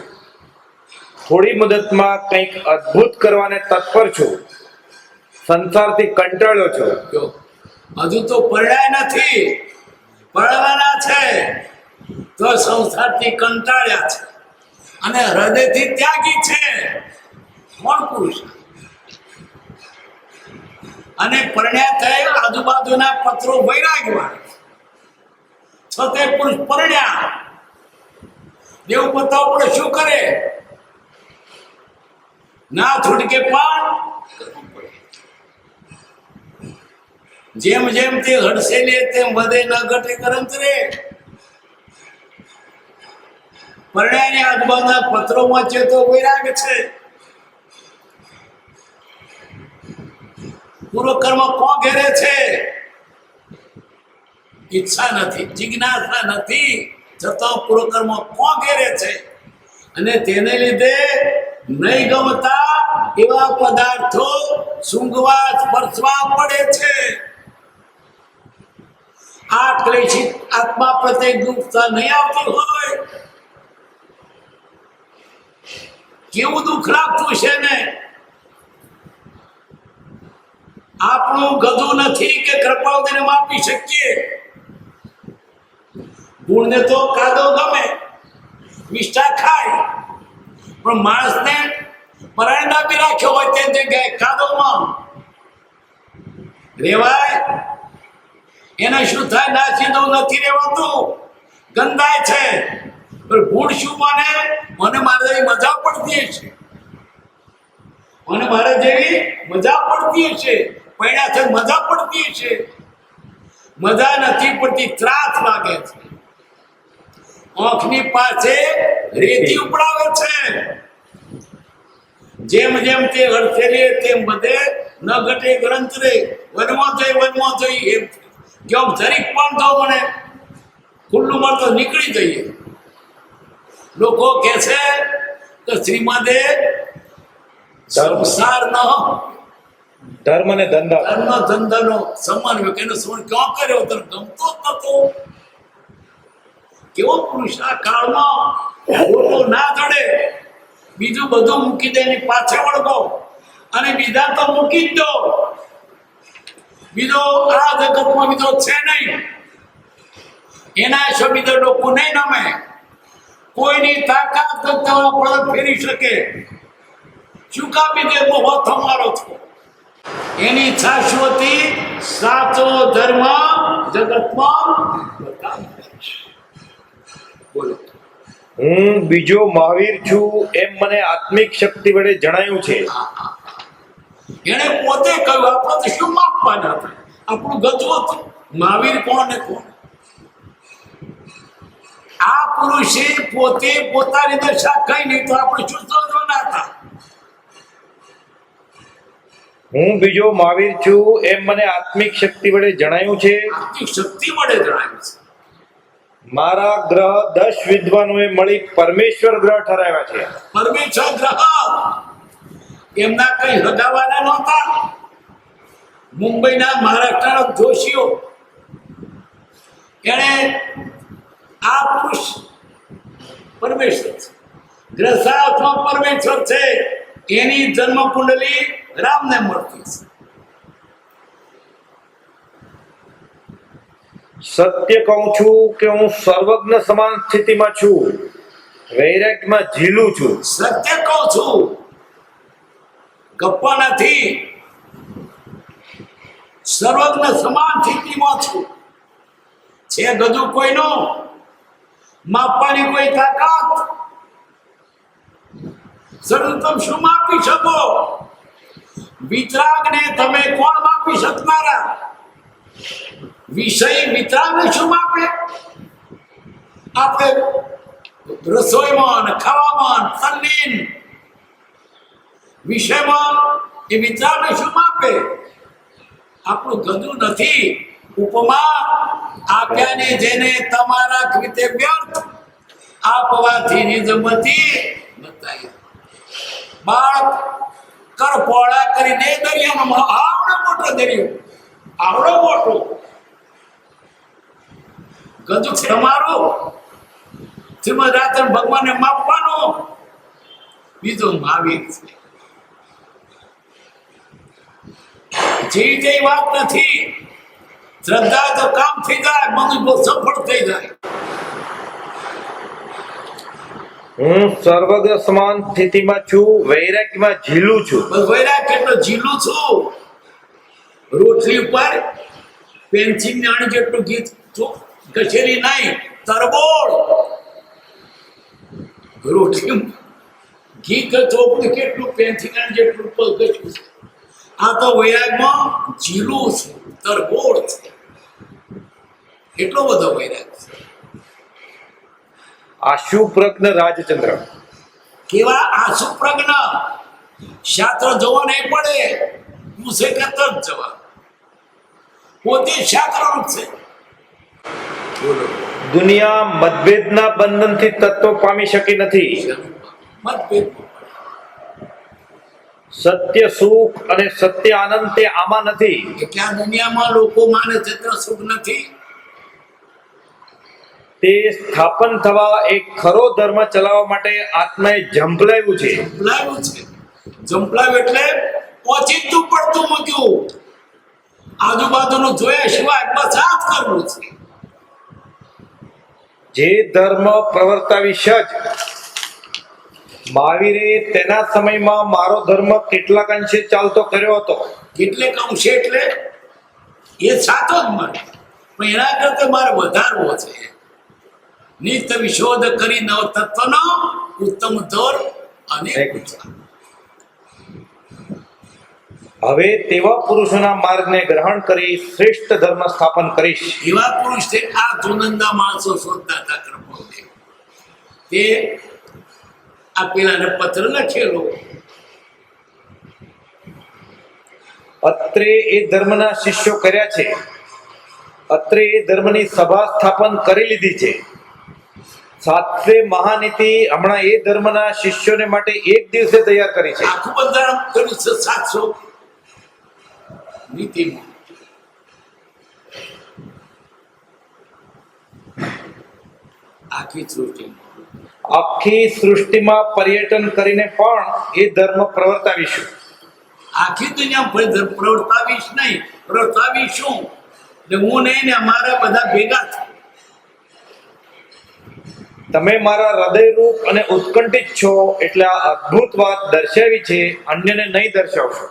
થોડી મુદતમાં કંઈક અદ્ભુત કરવાને તત્પર છું. સંસારથી કંટાળ્યો છું. હજુ તો પરણ્યા નથી, પરણવાના છે, તો સંસારથી કંટાળ્યા છે અને હૃદયથી ત્યાગી છે. કોણ પુરુષ? અને પરણ્યા થઈ આજુબાજુના પત્રો વૈરાગ્યવાળા છતે પુરુષ પરણ્યા. દેવ પતાવ પડે શું કરે? ના છૂટકે પણ જેમ જેમ તે હડસે લે તેમ વધે ન ઘટે કરંતરે. પરણ્યાની આજુબાજુના પત્રોમાં છે તો વૈરાગ છે. પૂર્વકર્મ કોણ ઘેરે છે? ઈચ્છા નથી, જિજ્ઞાસા નથી, છતાં પૂર્વકર્મ કોણ ઘેરે છે? અને તેને લીધે નહીં ગમતા એવા પદાર્થો સૂંઘવા સ્પર્શવા પડે છે. આ ક્લેશિત આત્મા પ્રત્યે દુઃખતા નહીં આવતી હોય, કેવું દુઃખ લાગતું છે ને. આપણું ગધું નથી કે કૃપાળુને માપી શકીએ. ગુણને તો કાદો ગમે, મિષ્ટા ખાય, પણ માણસને પરાયણા બી રાખ્યો હોય તે જગ્યાએ કાદોમાં રેવાય. એને શું થાય? નાસી દઉં નથી રેવાતું, ગંધાય છે. પણ ગુણ શું મને મારે જેવી મજા પડતી હશે, મને મારે જેવી મજા પડતી હશે, પૈણા છે મજા પડતી હશે. મજા નથી પડતી, ત્રાસ લાગે છે. આંખની પાસે રેતી ઉપડાવે છે. જેમ જેમ તે હડસેલે તેમ બધે ન ઘટે ગ્રંથરે. વનમાં જઈ એમ કેમ જરીક પણ તો મને ખુલ્લું મળતો નીકળી જઈએ. લોકો કહે છે કે શ્રીમદે સંસારનો ધર્મ ને ધંધા ધંધાનો સમન્વય કેનો સમન્વય ક્યાં કર્યો? તને ગમતો જ નતો. કેવો પુરુષ આ કાળમાં ખોટો ના જડે, બીજું બધું મૂકી દે, પાછે વળગો અને બીજા તો મૂકી જ દો. બીજો આ જગતમાં બીજો છે નહીં. એના શો બીજો લોકો નહીં નમે. કોઈની તાકાત પડત ફેરી શકે. શું કાપી દે મોહ તમારો છો? એની શાશ્વતી સાચો ધર્મ જગતમાં બોલો. હું બીજો મહાવીર છું એમ મને આત્મિક શક્તિ વડે જણાયું છે. એને પોતે કહ્યું. આપણે શું માપવાના હતા? આપણું ગજવું હતું. મહાવીર કોણ ને કોણ? આ પુરુષે પોતે પોતાની દશા કઈ નહીં તો આપણે શું સમજવાના હતા? હું બીજો મહાવીર છું એમ મને આત્મિક શક્તિ વડે જણાયું છે. આર્થિક શક્તિ વડે જણાવ્યું છે. મારા ગ્રહ 10 વિદ્વાનોએ મળી પરમેશ્વર ગ્રહ ઠરાવ્યા છે. પરમેશ્વર ગ્રહ એમના કઈ હગાવાના નહોતા. મુંબઈના મહારાષ્ટ્રના જોશીઓ એને આ પુરુષ પરમેશ્વર છે, ગ્રસાત્મક પરમેશ્વર છે. એની જન્મ કુંડલી રામને મળતી છે. સત્ય કહું છું કે હું સર્વજ્ઞ સમાન સ્થિતિમાં છું, વૈરાગ્યમાં ઝીલું છું. સત્ય કહું છું, ગપ્પા નથી. સર્વજ્ઞ સમાન સ્થિતિમાં છું. છે ગજુ કોઈનો માપવાની કોઈ તાકાત? સર્વોત્તમ શું માપી શકો? વિતરાગને તમે કોણ માપી શકનારા? વિષય વિતરાગને શું માપે? આપણે રસોઈમાં ખાવામાં તલ્લીન વિષયમાં એ વિતરાગને શું માપે? આપણું ગજુ નથી. ઉપમા આપ્યાની જેને તમારા રીતે વ્યર્થ આપવાથી નિજમતી બતાવી. બાળક કરપોળા કરીને દરિયામાં આવડો મોટો દરિયો, આવડો મોટો ગજુ તમારો શ્રીમદ રાતન ભગવાનને માપવાનો. બીજો મહાવીર છે. જે વાત નથી. શ્રદ્ધા તો કામ થઈ જાય, મનુષ્ય સફળ થઈ જાય. હું સર્વજ્ઞ સમાન સ્થિતિમાં છું, વૈરાગ્યમાં ઝીલું છું. બસ વૈરાગ કેટલો ઝીલું છું. રોટલી ઉપર પેન્સિલ નાણી જેટલું ગીત ઘસેલી નહીં, તરબોળ રોટલી ઘી ચોપડું કેટલું પેન્સિલ નાણી જેટલું ઘસ્યું છે. આ તો વૈરાગમાં ઝીલું છે. તરબોળ છે, એટલો બધો વૈરાગ છે. આશુપ્રજ્ઞ રાજચંદ્ર. કેવા આસુ પ્રજ્ઞ, શાસ્ત્ર જોવા નહીં પડે, પૂછે કે તરત જવાબ, પોતે શાસ્ત્ર રૂપ છે. બોલો. દુનિયા મતભેદના બંધનથી તત્વ પામી શકી નથી. મતભેદ સત્ય સુખ અને સત્ય આનંદ તે આમાં નથી. એટલે આ દુનિયામાં લોકો માને છે તો સુખ નથી. તે સ્થાપન થવા એક ખરો ધર્મ ચલાવવા માટે આત્માએ ઝંપલાવ્યું છે. જંપલાવ્યું છે. જંપલાવ્યું એટલે ઓચિંતું પડતું મૂક્યું, આજુબાજુનું જોયા સિવાય બસ આ જ કરવું છે. જે ધર્મ પ્રવર્તાવી સજ મહાવીરે તેના સમયમાં મારો ધર્મ કેટલાક અંશે ચાલતો કર્યો હતો. કેટલેક અંશે એટલે એ સાચો જ મળે, પણ એના કરતા મારે વધારવો છે. નિત્ય વિશોધ કરી નવ તત્વનો ઉત્તમ દોર અને હવે તેવા પુરુષોના માર્ગને ગ્રહણ કરી શ્રેષ્ઠ ધર્મ સ્થાપન કરીશ. એવા પુરુષ છે આ જોનંદા માણસો શોધતા હતા કૃપાદેવ. તે આ પેલાને પત્ર લખેલો, અત્રે એ ધર્મના શિષ્યો કર્યા છે. અત્રે એ ધર્મની સભા સ્થાપન કરી લીધી છે. સાતવે મહાનીતિ હમણાં એ ધર્મના શિષ્યોને માટે એક દિવસે તૈયાર કરી છે. આખું બંધારણ કર્યું છે 700 નીતિમાં. આખી સૃષ્ટિમાં આખી સૃષ્ટિમાં પર્યટન કરીને પણ એ ધર્મ પ્રવર્તાવીશું. આખી દુનિયા પ્રવર્તાવીશ નહીં, પ્રવર્તાવીશું. એટલે હું નહીં ને અમારા બધા ભેગા થાય. તમે મારા હૃદયરૂપ અને ઉત્કંઠિત છો એટલે આ અદ્ભુત વાત દર્શાવી છે, અન્યને નહીં દર્શાવશો.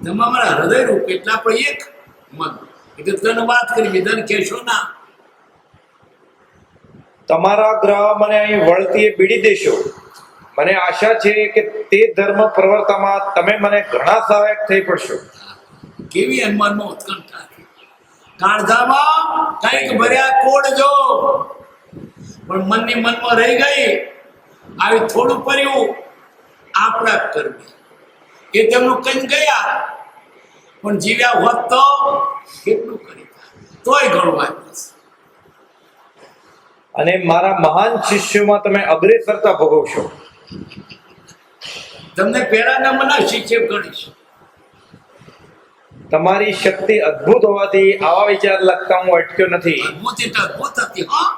તમે અમારા હૃદય રૂપ એટલે આપણે એક મન, એટલે તને વાત કરી બીજાને કહેશો ના. તમારા ગ્રહ મને અહીં વળતી બીડી દેશો. મને આશા છે કે તે ધર્મ પ્રવર્તામાં તમે મને ઘણા સહાયક થઈ પડશો. કેવી હનુમાનમાં ઉત્કંઠા હતી. કાળજામાં કંઈક ભર્યા કોડ જો, પણ મનની મનમાં રહી ગઈ. આવી થોડું કર્યું આપણા કરવી, એ તેમનું કઈ ગયા, પણ જીવ્યા હોત તો કેટલું કરી તોય ઘણું વાંચ્યું છે. અને મારા મહાન શિષ્યોમાં તમે અગ્રેસરતા ભોગવશો. તમને પેલા નંબરના શિષ્ય ગણીશ. તમારી શક્તિ અદ્ભુત હોવાથી આવા વિચાર લગતા હું અટક્યો નથી. અદ્ભુત એટલે અદ્ભુત હતી. હા,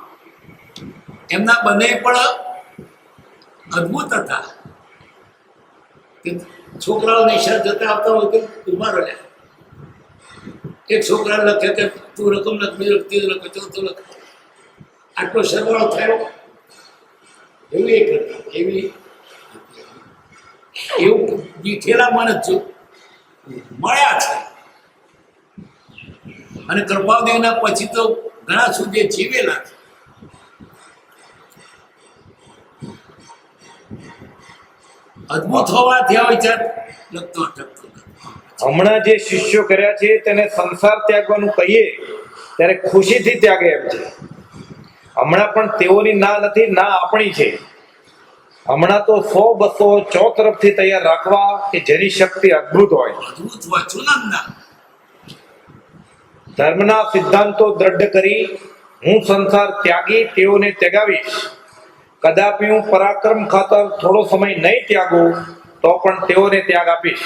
એમના બંને પણ અદ્ભુત હતા. છોકરાઓ નિશાળ જતા આવતા હોય તો ઉભા રહ્યા. એક છોકરા લખે કે તું રકમ લખ, બીજો ત્રીજો લખે, ચોથો લખ. આટલો સરવાળો થયો. એવી એક હતી, એવી એવું દીઠેલા માણસ જો મળ્યા છે. અને કૃપાદેવના પછી તો ઘણા સુધી જીવેલા છે. અદ્ભુત હોવાથી આ વિચાર લખતો અટકતો. હમણાં જે શિષ્યો કર્યા છે તેને સંસાર ત્યાગવાનું કહીએ ત્યારે ખુશીથી ત્યાગે એમ છે. હમણાં પણ તેઓની ના નથી, ના આપણી છે. હમણાં તો 100-200 ચોતરફથી તૈયાર રાખવા કે જેની શક્તિ અદ્ભુત હોય. અદ્ભુત હોય ચુનંદા. ધર્મના સિદ્ધાંતો દ્રઢ કરી હું સંસાર ત્યાગી તેઓને ત્યગાવીશ. કદાપી હું પરાક્રમ ખાતર થોડો સમય નહીં ત્યાગું તો પણ તેઓને ત્યાગ આપીશ.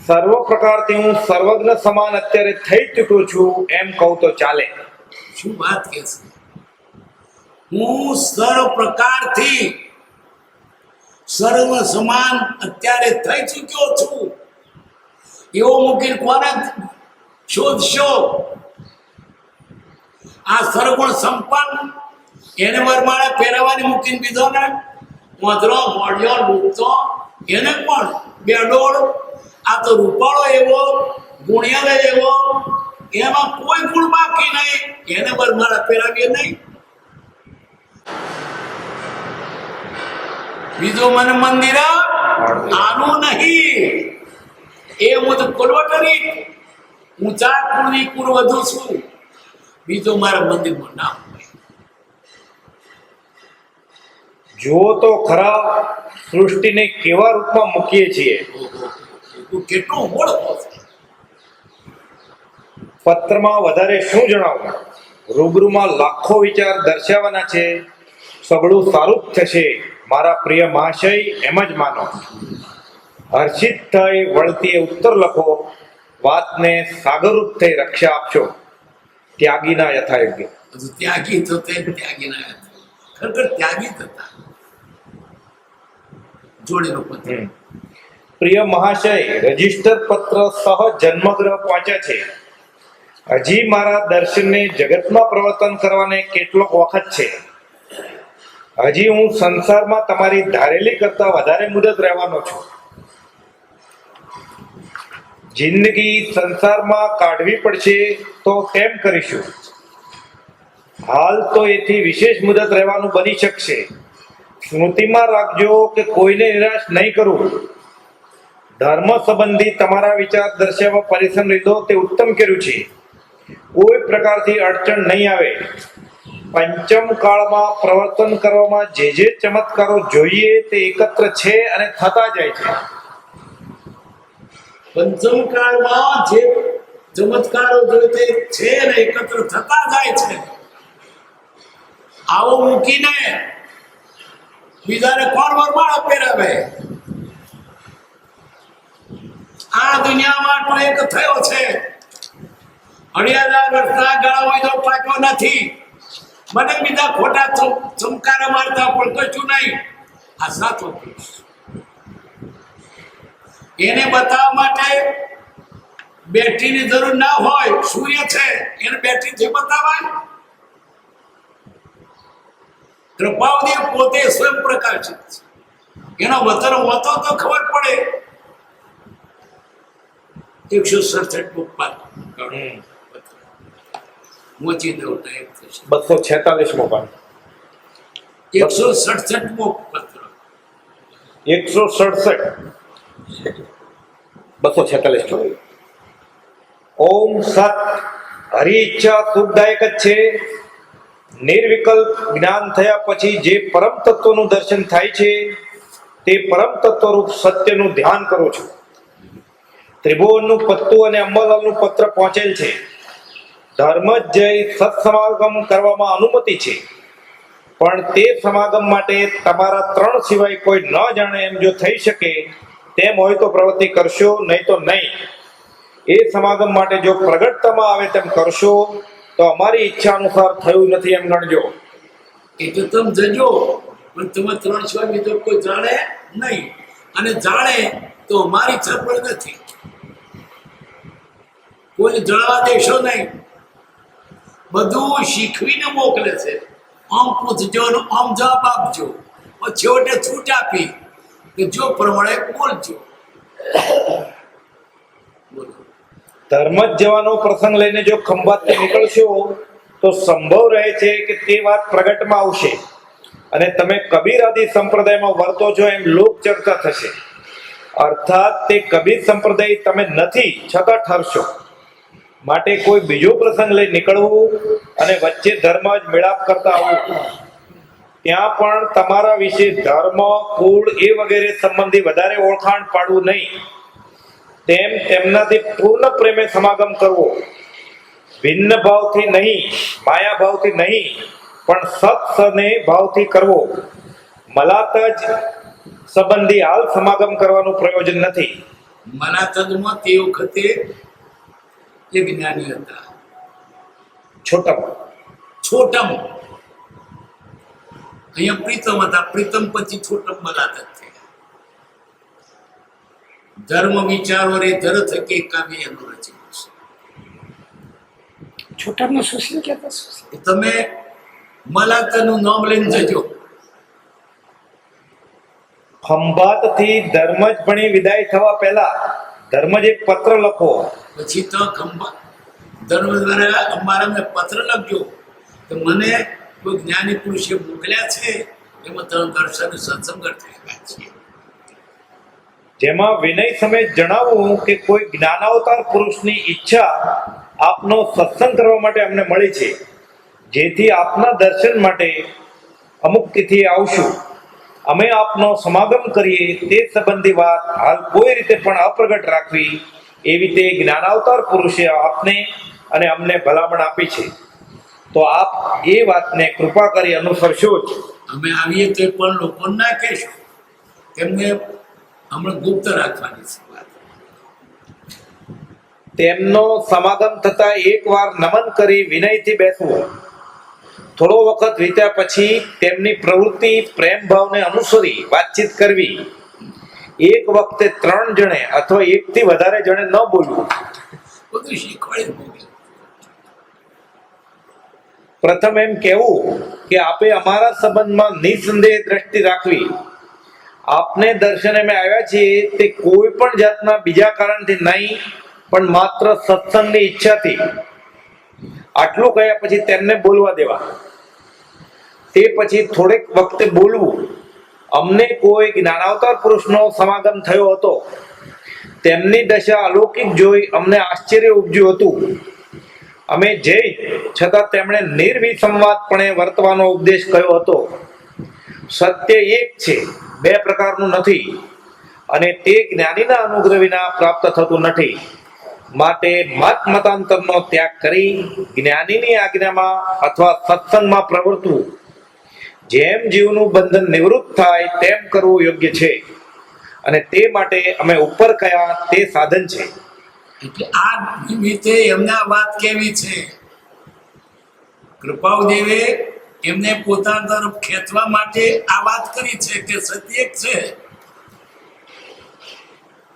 સર્વ પ્રકારથી હું સર્વજ્ઞ સમાન અત્યારે થઈ ચૂક્યો છું એમ કહું તો ચાલે. શું વાત કે છે? હું સર્વ પ્રકારથી સર્વ સમાન અત્યારે થઈ ચૂક્યો છું એવો મૂકીને કોને શોધશો? આ સર્વગુણ સંપન્ન એને વરમાળે પહેરવાની મૂકીને બીજો ને મોધરો મોડિયો લૂંટતો એને પણ બેડોળ. આ તો રૂપાળો એવો, ગુણિયાળો એવો, એમાં કોઈ ગુણ બાકી નહીં, એને વરમાળા પહેરાવીએ નહીં. બીજો મને મંદિર આનું નહીં, એ હું તો કોલવટરી ઊંચા કુળની કુળવધુ છું, બીજો મારા મંદિરમાં નામ હોય. જુઓ તો ખરા સૃષ્ટિને કેવા રૂપમાં મૂકીએ છીએ. તું કેટલો ઓળખો છે. પત્રમાં વધારે શું જણાવું, રૂબરૂમાં લાખો વિચાર દર્શાવવાના છે. સગળું સારું જ થશે મારા પ્રિય મહાશય, એમ જ માનો. હર્ષિત થઈ વળતી ઉત્તર લખો, વાતને સાગરરૂપ થઈ રક્ષા આપશો. ત્યાગીના યથાયોગ્ય. બધું ત્યાગી તો તે ત્યાગી ના હતા, ખરેખર ત્યાગી જ હતા. જોડેલો પત્ર. પ્રિય મહાશય, રજિસ્ટર પત્ર સહ જન્મગ્રહ પહોંચ્યા છે. હજી મારા દર્શનને જગતમાં પ્રવર્તન કરવાને કેટલોક વખત છે. હજી હું સંસારમાં તમારી ધારેલી કરતા વધારે મુદત રહેવાનો છું. જિંદગી સંસારમાં કાઢવી પડશે તો કેમ કરીશું. હાલ તો એથી વિશેષ મુદત રહેવાનું બની શકશે. સ્મૃતિમાં રાખજો કે કોઈને નિરાશ નહીં કરું. ધર્મ સંબંધી તમારા વિચાર દર્શાવવા પરિશ્રમ લીધો તે ઉત્તમ કર્યું છે. કોઈ પ્રકારથી અડચણ નહીં આવે. પંચમ કાળમાં પ્રવર્તન કરવામાં જે ચમત્કારો જોઈએ તે એકત્ર છે અને થતા જાય છે. પંચમ કાળમાં જે ચમત્કારો જોઈતે છે ને એકત્ર થતા જાય છે. આવો મૂકીને બીજાને કોણ વરમાળો પહેરાવે. આ દુનિયામાં તો એક થયો છે. 80,000 વર્ષના ગાળા હોય તો પાક્યો નથી. મને બીજા ખોટા ચમકારા મારતા પણ કશું નહીં. આ સાચો પુરુષ. એને બતાવવા માટે બેટરીની જરૂર ના હોય. સૂર્ય છે એને બેટરીથી બતાવાય. કૃપાવદેવ પોતે સ્વયં પ્રકાશિત છે. એનો વતન હોતો તો ખબર પડે. 167 મોચી દઉં ટાઈપ થશે. 246મો પાન. 167મો પત્ર. 167 246. ઓમ સત. હરિ ઈચ્છા સુખદાયક જ છે. નિર્વિકલ્પ જ્ઞાન થયા પછી જે પરમ તત્વનું દર્શન થાય છે તે પરમ તત્વરૂપ સત્યનું ધ્યાન કરું છું. ત્રિભુવનનું પત્તું અને અંબાલાલનું પત્ર પહોંચેલ છે. ધર્મ જ જય સત્સમાગમ કરવામાં અનુમતિ છે, પણ તે સમાગમ માટે તમારા 3 સિવાય કોઈ ન જાણે એમ જો થઈ શકે તેમ હોય તો પ્રવૃત્તિ કરશો, નહીં તો નહીં. એ સમાગમ માટે જો પ્રગટતામાં આવે તેમ કરશો તો અમારી ઈચ્છા અનુસાર થયું નથી એમ ગણજો. એટલે તમે જજો, પણ તમે 3 સિવાય બીજો કોઈ જાણે નહીં. અને જાણે તો અમારી ઈચ્છા પણ નથી. કોઈ જણાવવા દેશો નહીં. બધું શીખવીને મોકલે છે. આમ પૂછજો ને આમ જવાબ આપજો. છેવટે છૂટ આપી કે જો પ્રમાણે બોલજો. બોલો. ધર્મ જ જવાનો પ્રસંગ લઈને જો ખંભાતથી નીકળશો તો સંભવ રહે છે કે તે વાત પ્રગટમાં આવશે અને તમે કબીર આદિ સંપ્રદાયમાં વર્તો છો એમ લોક ચર્ચા થશે. અર્થાત તે કબીર સંપ્રદાય તમે નથી છતાં ઠરશો. માટે કોઈ બીજો પ્રસંગ લઈ નીકળવું અને વચ્ચે ધર્મ જ મેળાપ કરતા આવવું. ત્યાં પણ તમારા વિશે ધર્મ, કુળ એ વગેરે સંબંધી વધારે ઓળખાણ પાડવું નહીં. તેમ તેમનાથી પૂર્ણ પ્રેમે સમાગમ કરવો. ભિન્ન ભાવથી નહીં, માયા ભાવથી નહીં, પણ સત્સને ભાવથી કરવો. મલાત જ સંબંધી હાલ સમાગમ કરવાનું પ્રયોજન નથી. મલાતજમાં તે વખતે એ જ્ઞાની હતા. છોટમ અહીંયા પ્રીતમ હતા. પ્રીતમ પછી છોટમ મલાત થયા. ધર્મ વિચારો રે ધર થકે કાવ્ય એનું રચેલું છે. છોટામાં સુશીલ કહેતા સુશીલ. તમે મલાતનું નામ લઈને જજો. ખંભાતથી ધર્મ જ ભણી વિદાય થવા પહેલા ધર્મ જ એક પત્ર લખો. પછી તો ખંભા ધર્મ દ્વારા અમારાને પત્ર લખજો કે મને કોઈ જ્ઞાની પુરુષે મોકલ્યા છે, એમાં તમે દર્શન સત્સંગ થયેલા છે. જેમાં વિનય સમેત જણાવવું કે કોઈ જ્ઞાનાવતાર પુરુષની ઈચ્છા આપનો સત્સંગ કરવા માટે અમને મળી છે, જેથી આપના દર્શન માટે અમુક તિથિએ આવશું. અમે આપનો સમાગમ કરીએ તે સંબંધી વાત હાલ કોઈ રીતે પણ અપ્રગટ રાખવી, એવી તે જ્ઞાનાવતાર પુરુષે આપને અને અમને ભલામણ આપી છે. તો આપ એ વાતને કૃપા કરી અનુસરશો જ. અમે આવીએ તે પણ લોકોને ના કહેશું, તેમને હમણાં ગુપ્ત રાખવાની છે વાત. તેમનો સમાગમ થતા એકવાર નમન કરી વિનયથી બેસવું. થોડો વખત વીત્યા પછી તેમની પ્રવૃત્તિ પ્રેમ ભાવને અનુસરી વાતચીત કરવી. એક વખતે 3 જણે અથવા 1 થી વધારે જણે ન બોલવું. બધું શીખવાડી મૂકે. પ્રથમ એમ કહેવું કે આપે અમારા સંબંધમાં નિસંદેહ દ્રષ્ટિ રાખવી. આપને દર્શને અમે આવ્યા છીએ તે કોઈ પણ જાતના બીજા કારણથી નહીં, પણ માત્ર સત્સંગની ઈચ્છાથી. આટલું કહ્યા પછી તેમને બોલવા દેવા. તે પછી થોડેક વખતે બોલવું. અમને કોઈ જ્ઞાનાવતાર પુરુષનો સમાગમ થયો હતો. તેમની દશા અલૌકિક જોઈ અમને આશ્ચર્ય ઉપજ્યું હતું. અમે જઈ છતાં તેમણે નિર્વિસંવાદપણે વર્તવાનો ઉપદેશ કર્યો હતો. સત્ય એક છે, 2 પ્રકારનું નથી, અને તે જ્ઞાનીના અનુગ્રહ વિના પ્રાપ્ત થતું નથી. માટે મત મતાંતરનો ત્યાગ કરી જ્ઞાનીની આજ્ઞામાં અથવા સત્સંગમાં પ્રવર્તવું. જેમ જીવનું બંધન નિવૃત્ત થાય તેમ કરવું યોગ્ય છે, અને તે માટે અમે ઉપર કયા તે સાધન છે. એટલે આ નિમિત્તે એમને આ વાત કેવી છે, કૃપાળદેવે એમને પોતાના તરફ ખેંચવા માટે આ વાત કરી છે કે સત્ય એક છે.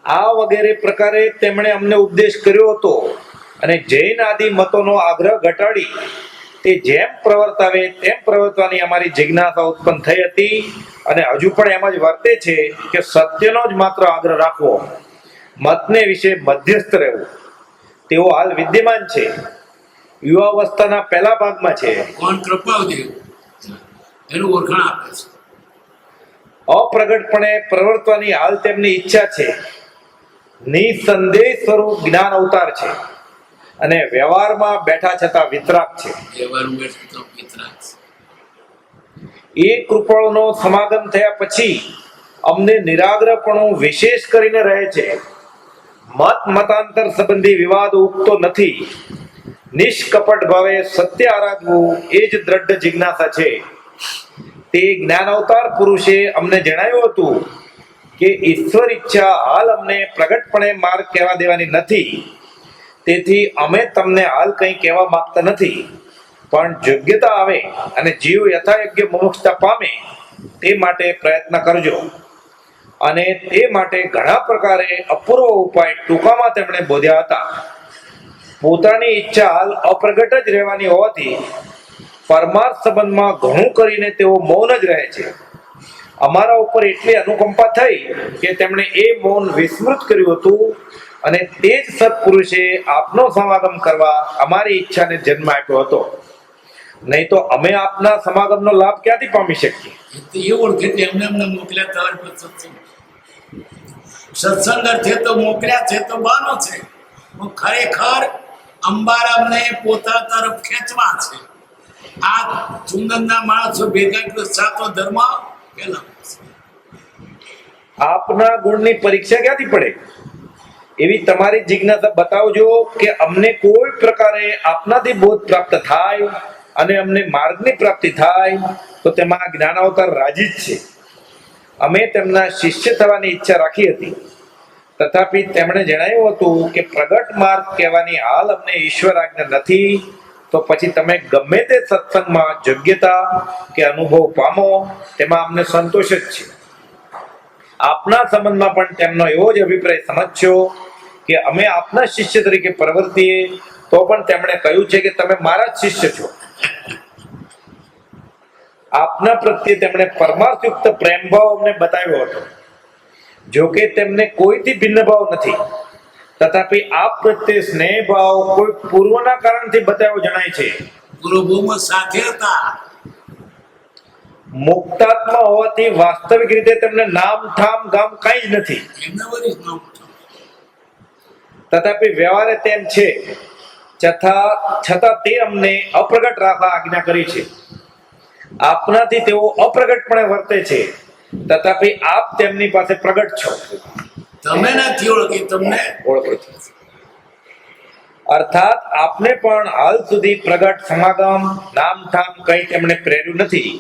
આ વગેરે પ્રકારે તેમણે અમને ઉપદેશ કર્યો હતો, અને જૈન આદિ મતોનો આગ્રહ ઘટાડી તે જેમ પ્રવર્તાવે તેમ પ્રવર્તવાની અમારી જિજ્ઞાસા ઉત્પન્ન થઈ હતી, અને હજુ પણ એમ જ વર્તે છે કે સત્યનો જ માત્ર આગ્રહ રાખવો, મતને વિશે મધ્યસ્થ રહેવું. તેઓ હાલ વિદ્યમાન છે, યુવાવસ્થાના પહેલા ભાગમાં છે. કોણ? કૃપાળદેવ એનું ઓળખાણ આપે છે. અપ્રગટપણે પ્રવર્તવાની હાલ તેમની ઈચ્છા છે. નિસંદેહ સ્વરૂપ જ્ઞાન અવતાર છે, અને વ્યવહારમાં બેઠા છતાં વિતરાગ છે. એ કૃપાળુનો સમાગમ થયા પછી અમને નિરાગ્રહપણું વિશેષ કરીને રહે છે. મત મતાંતર સંબંધી વિવાદ ઉગતો નથી. નિષ્કપટ ભાવે સત્ય આરાધવું એ જ દ્રઢ જિજ્ઞાસા છે. તે જ્ઞાન અવતાર પુરુષે અમને જણાવ્યું હતું કે ઈશ્વર ઈચ્છા હાલ અમને પ્રગટપણે માર્ગ કહેવા દેવાની નથી. તેથી અમે તમને હાલ કંઈ કહેવા માંગતા નથી, પણ યોગ્યતા આવે અને જીવ યથાયોગ્ય મુમુક્ષતા પામે તે માટે પ્રયત્ન કરજો. અને તે માટે ઘણા પ્રકારે અપૂર્વ ઉપાય ટૂંકામાં તેમણે બોધ્યા હતા. પોતાની ઈચ્છા હાલ અપ્રગટ જ રહેવાની હોવાથી પરમાર્થ સંબંધમાં ઘણું કરીને તેઓ મૌન જ રહે છે. અમારા ઉપર એટલી અનુકંપા થઈ કે તેમણે એ મૌન વિસ્મૃત કર્યું હતું, અને તે જ સત્પુરુષે આપનો સમાગમ કરવા અમારી ઈચ્છાને જન્મ આપ્યો હતો. નહીં તો અમે આપના સમાગમનો લાભ ક્યાંથી પામી શકીએ? એ ઓળખે એમને એમને મોકલ્યા તમારી પર સત્સંગ અર્થે તો મોકલ્યા છે તો બહાનો છે, ખરેખર અંબારામને પોતા તરફ ખેંચવા છે. આ ચુંદનના માણસો ભેગા સાતો ધર્મ પેલા આપના ગુણની પરીક્ષા ક્યાંથી પડે? એવી તમારી જિજ્ઞાસા બતાવજો કે અમને કોઈ પ્રકારે આપનાથી બોધ પ્રાપ્ત થાય અને અમને માર્ગની પ્રાપ્તિ થાય તો તેમાં જ્ઞાન અવતાર રાજી જ છે. અમે તેમના શિષ્ય થવાની ઈચ્છા રાખી હતી, તથાપી તેમણે જણાવ્યું હતું કે પ્રગટ માર્ગ કહેવાની હાલ અમને ઈશ્વર આજ્ઞા નથી. તો પછી તમે ગમે તે સત્સંગમાં યોગ્યતા કે અનુભવ પામો તેમાં અમને સંતોષ જ છે. આપના સંબંધમાં પણ તેમનો એવો જ અભિપ્રાય સમજશો કે અમે આપના શિષ્ય તરીકે પ્રવર્તીએ તો પણ તેમણે કહ્યું છે કે તમે મારા જ શિષ્ય છો. આપના પ્રત્યે તેમણે પરમાર્થયુક્ત પ્રેમ ભાવ અમને બતાવ્યો હતો. જો કે તેમને કોઈથી ભિન્ન ભાવ નથી, તથાપી આપ પ્રત્યે સ્નેહ ભાવ કોઈ પૂર્વના કારણથી બતાવ્યો જણાય છે. ગુરુભૂમ સાથે હતા. મુક્તાત્મા હોવાથી વાસ્તવિક રીતે તેમને નામ ઠામ ગામ કઈ જ નથી, એમના વળી નામ તથાપિ વ્યવહારે તેમ છે, છતાં તે અમને અપ્રગટ રાખવા આજ્ઞા કરી છે. આપનાથી તેઓ અપ્રગટપણે વર્તે છે, તથાપિ આપ તેમની પાસે પ્રગટ છો. તમે નથી ઓળખી, તમને ઓળખો છો. અર્થાત આપને પણ હાલ સુધી પ્રગટ સમાગમ નામ ઠામ કઈ તેમણે પ્રેર્યું નથી.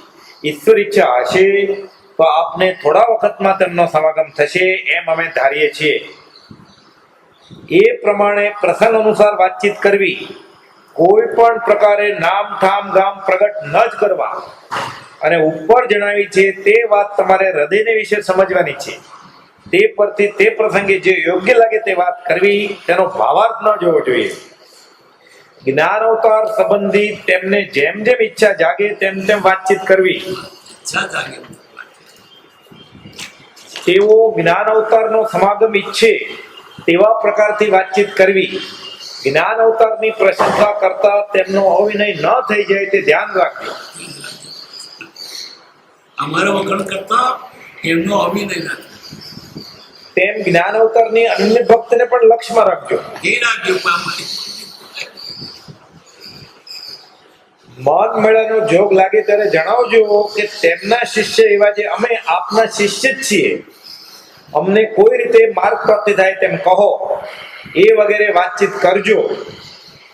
ઈશ્વર ઈચ્છા હશે તો આપને થોડા વખતમાં તેમનો સમાગમ થશે એમ અમે ધારીએ છીએ. એ પ્રમાણે પ્રસંગ અનુસાર વાતચીત કરવી, કોઈ પણ પ્રકારે નામ ઠામ ગામ પ્રગટ ન જ કરવા, અને ઉપર જણાવી છે તે વાત તમારે હૃદયને વિશે સમજવાની છે. તે પરથી તે પ્રસંગે જે યોગ્ય લાગે તે વાત કરવી, તેનો ભાવાર્થ ન જોવો જોઈએ. જ્ઞાન અવતાર સંબંધી તેમને જેમ જેમ ઈચ્છા જાગે તેમ તેમ વાતચીત કરવી. ઈચ્છા જાગે. તેઓ જ્ઞાન અવતારનો સમાગમ ઈચ્છે તેવા પ્રકારથી વાતચીત કરવી. જ્ઞાન અવતારની પ્રશંસા કરતા તેમનો અવિનય ન થઈ જાય તે ધ્યાન રાખવું. અમારા વખાણ કરતા એમનો અભિનય નથી. તેમ જ્ઞાન અવતારની અન્ય ભક્તને પણ લક્ષ્યમાં રાખજો. એ રાખજો પામાય. મન મેળાનો જોગ લાગે ત્યારે જણાવજો કે તેમના શિષ્ય એવા જે અમે આપના શિષ્ય જ છીએ, અમને કોઈ રીતે માર્ગ પ્રાપ્તિ થાય તેમ કહો, એ વગેરે વાતચીત કરજો.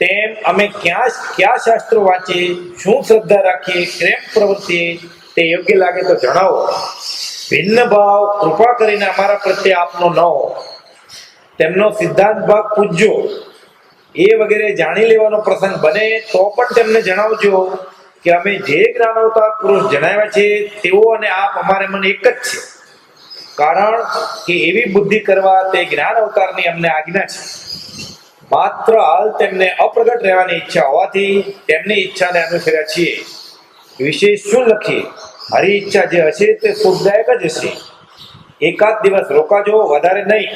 તેમ અમે કયા શાસ્ત્રો વાંચીએ, શું શ્રદ્ધા રાખીએ, કેમ પ્રવૃત્તિએ, તે યોગ્ય લાગે તો જણાવો. ભિન્ન ભાવ કૃપા કરીને અમારા પ્રત્યે આપનો ન હો. તેમનો સિદ્ધાંત ભાગ પૂછજો. એ વગેરે જાણી લેવાનો પ્રસંગ બને તો પણ તેમને જણાવજો કે અમે જે જ્ઞાન અવતાર પુરુષ જણાવ્યા છે તેઓ અને આપ અમારે મન એક જ છે. કારણ કે એવી બુદ્ધિ કરવા તે જ્ઞાન અવતારની અમને આજ્ઞા છે. માત્ર હાલ તેમને અપ્રગટ રહેવાની ઈચ્છા હોવાથી તેમની ઈચ્છાને અનુસર્યા છીએ. વિશેષ શું લખીએ? હરી ઈચ્છા જે હશે તે સુખદાયક જ હશે. એકાદ દિવસ રોકાજો, વધારે નહીં.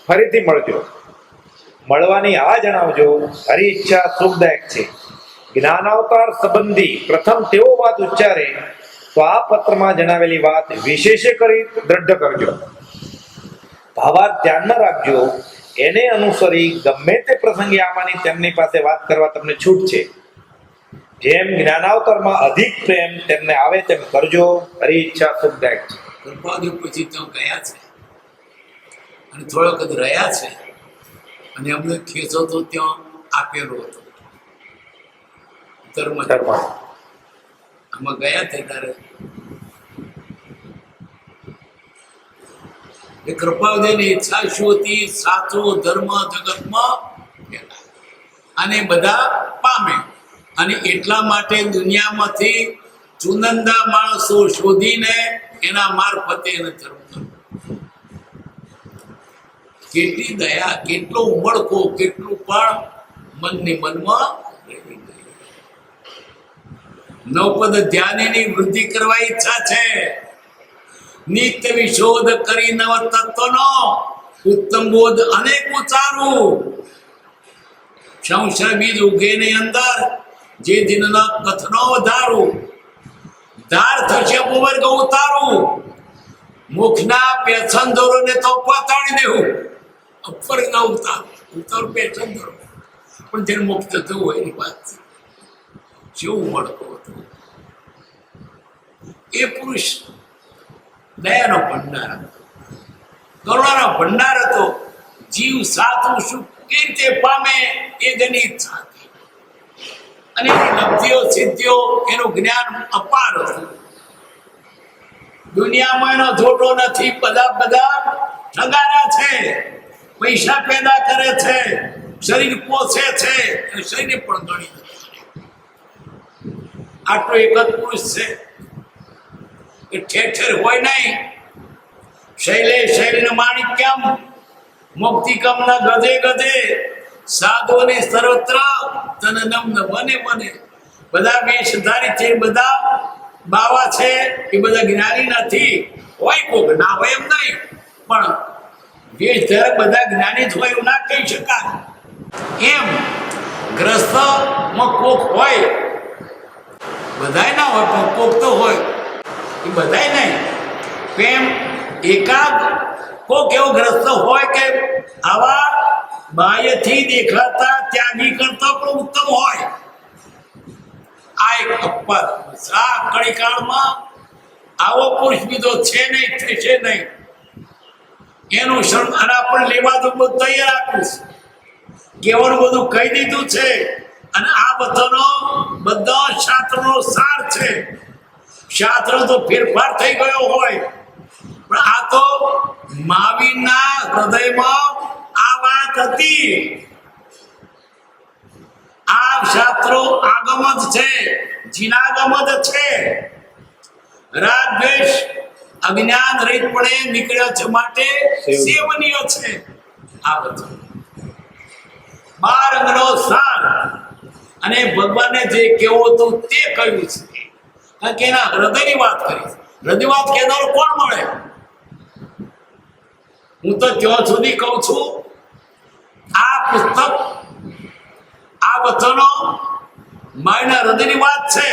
ફરીથી મળજો. મળવાની આ જણાવજો. હરી ઈચ્છા સુખદાયક છે. જ્ઞાનાવતાર સંબંધી પ્રથમ તેઓ વાત ઉચ્ચારે તો આ પત્રમાં જણાવેલી વાત વિશેષે કરી દ્રઢ કરજો. ભાવાર્થ ધ્યાનમાં રાખજો. એને અનુસરી ગમે તે પ્રસંગે આમાંની તેમની પાસે વાત કરવા તમને છૂટ છે. જેમ જ્ઞાનાવતારમાં અધિક પ્રેમ તેમને આવે તેમ કરજો. હરી ઈચ્છા સુખદાયક છે. કૃપાદેવ પછી ત્યાં ગયા છે અને થોડો વખત રહ્યા છે, અને અમને ખેંચો તો ત્યાં આપેલો હતો ધર્મ. આમાં ગયા તે ત્યારે એ કૃપાદેવની ઈચ્છા શું હતી? સાચો ધર્મ જગતમાં ફેલાય અને બધા પામે, અને એટલા માટે દુનિયામાંથી ચુનંદા માણસો શોધીને એના મારફતે એને ધર્મ કરવો. કેટલી દયા, કેટલો ઉમળકો, કેટલું પણ મનની મનમાં રહેવી ગઈ. નવપદ ધ્યાનની વૃદ્ધિ કરવા ઈચ્છા છે. નિત્ય વિશોધ કરી નવ તત્વનો ઉત્તમ બોધ અનેક ઉચારું. સંશય બીજ ઉગે ની અંદર જે દિનના કથનો વધારું. ધાર થશે ભૂવર્ગ ઉતારું. મુખના પેછન દોરોને તો પાતાડી દેવું. અપર ન ઉતાર પેછન દોરો, પણ જેને મુક્ત થતું હોય એની વાત જેવું મળતો હતો. એ પુરુષ દયાનો ભંડાર હતો, કરુણાનો ભંડાર હતો. જીવ સાચું સુખ કેવી રીતે પામે એ તેની ઈચ્છા હતી, અને એની લબ્ધિઓ સિદ્ધિઓ એનું જ્ઞાન અપાર હતું. દુનિયામાં એનો જોટો નથી. બધા ઠગારા છે, પૈસા પેદા કરે છે, શરીર પોષે છે, અને શરીર પણ ગણી નથી. આટલો એક જ પુરુષ છે. એ ઠેર ઠેર હોય નહીં. શૈલે શૈલીને માણિક્યમ મુક્તિકમ ન ગધે ગધે સાધુને સર્વત્ર તનનમ ન વને વને. બધા વેશધારી છે, બધા બાવા છે, એ બધા જ્ઞાની નથી. હોય કોક ના હોય એમ નહીં, પણ વેશધાર બધા જ્ઞાની જ હોય એવું ના કહી શકાય. એમ ગ્રસ્તમાં કોક હોય, બધાય ના હોય પણ કોક તો હોય. એ બધાય નહીં. પ્રેમ એકાદ કોક એવો ગ્રસ્ત હોય કે આવા બાહ્યથી દેખાતા ત્યાગી કરતા પણ ઉત્તમ હોય. આ એક અપવાદ. આ કળીકાળમાં આવો પુરુષ બીજો છે નહીં, થશે નહીં. એનું શરમાના પણ લેવા તો બધું તૈયાર આપ્યું છે. કેવળ બધું કહી દીધું છે. અને આ બધા શાસ્ત્રનો સાર છે. શાસ્ત્ર તો ફેરફાર થઈ ગયો હોય, પણ આ તો મહાવીરના હૃદયમાં આ વાત હતી. આ શાસ્ત્રો આગમ જ છે, જીનાગમ જ છે. રાગ દ્વેષ અજ્ઞાન રહિતપણે નીકળ્યો છે માટે સેવનીય છે. આ બધું 12 અંગનો સાર. અને ભગવાને જે કેવું હતું તે કહ્યું છે. કારણ કે એના હૃદયની વાત કરી. હૃદય વાત કહેનારો કોણ મળે? હું તો ત્યાં સુધી કહું છું, આ પુસ્તક, આ વચનો માયના હૃદયની વાત છે.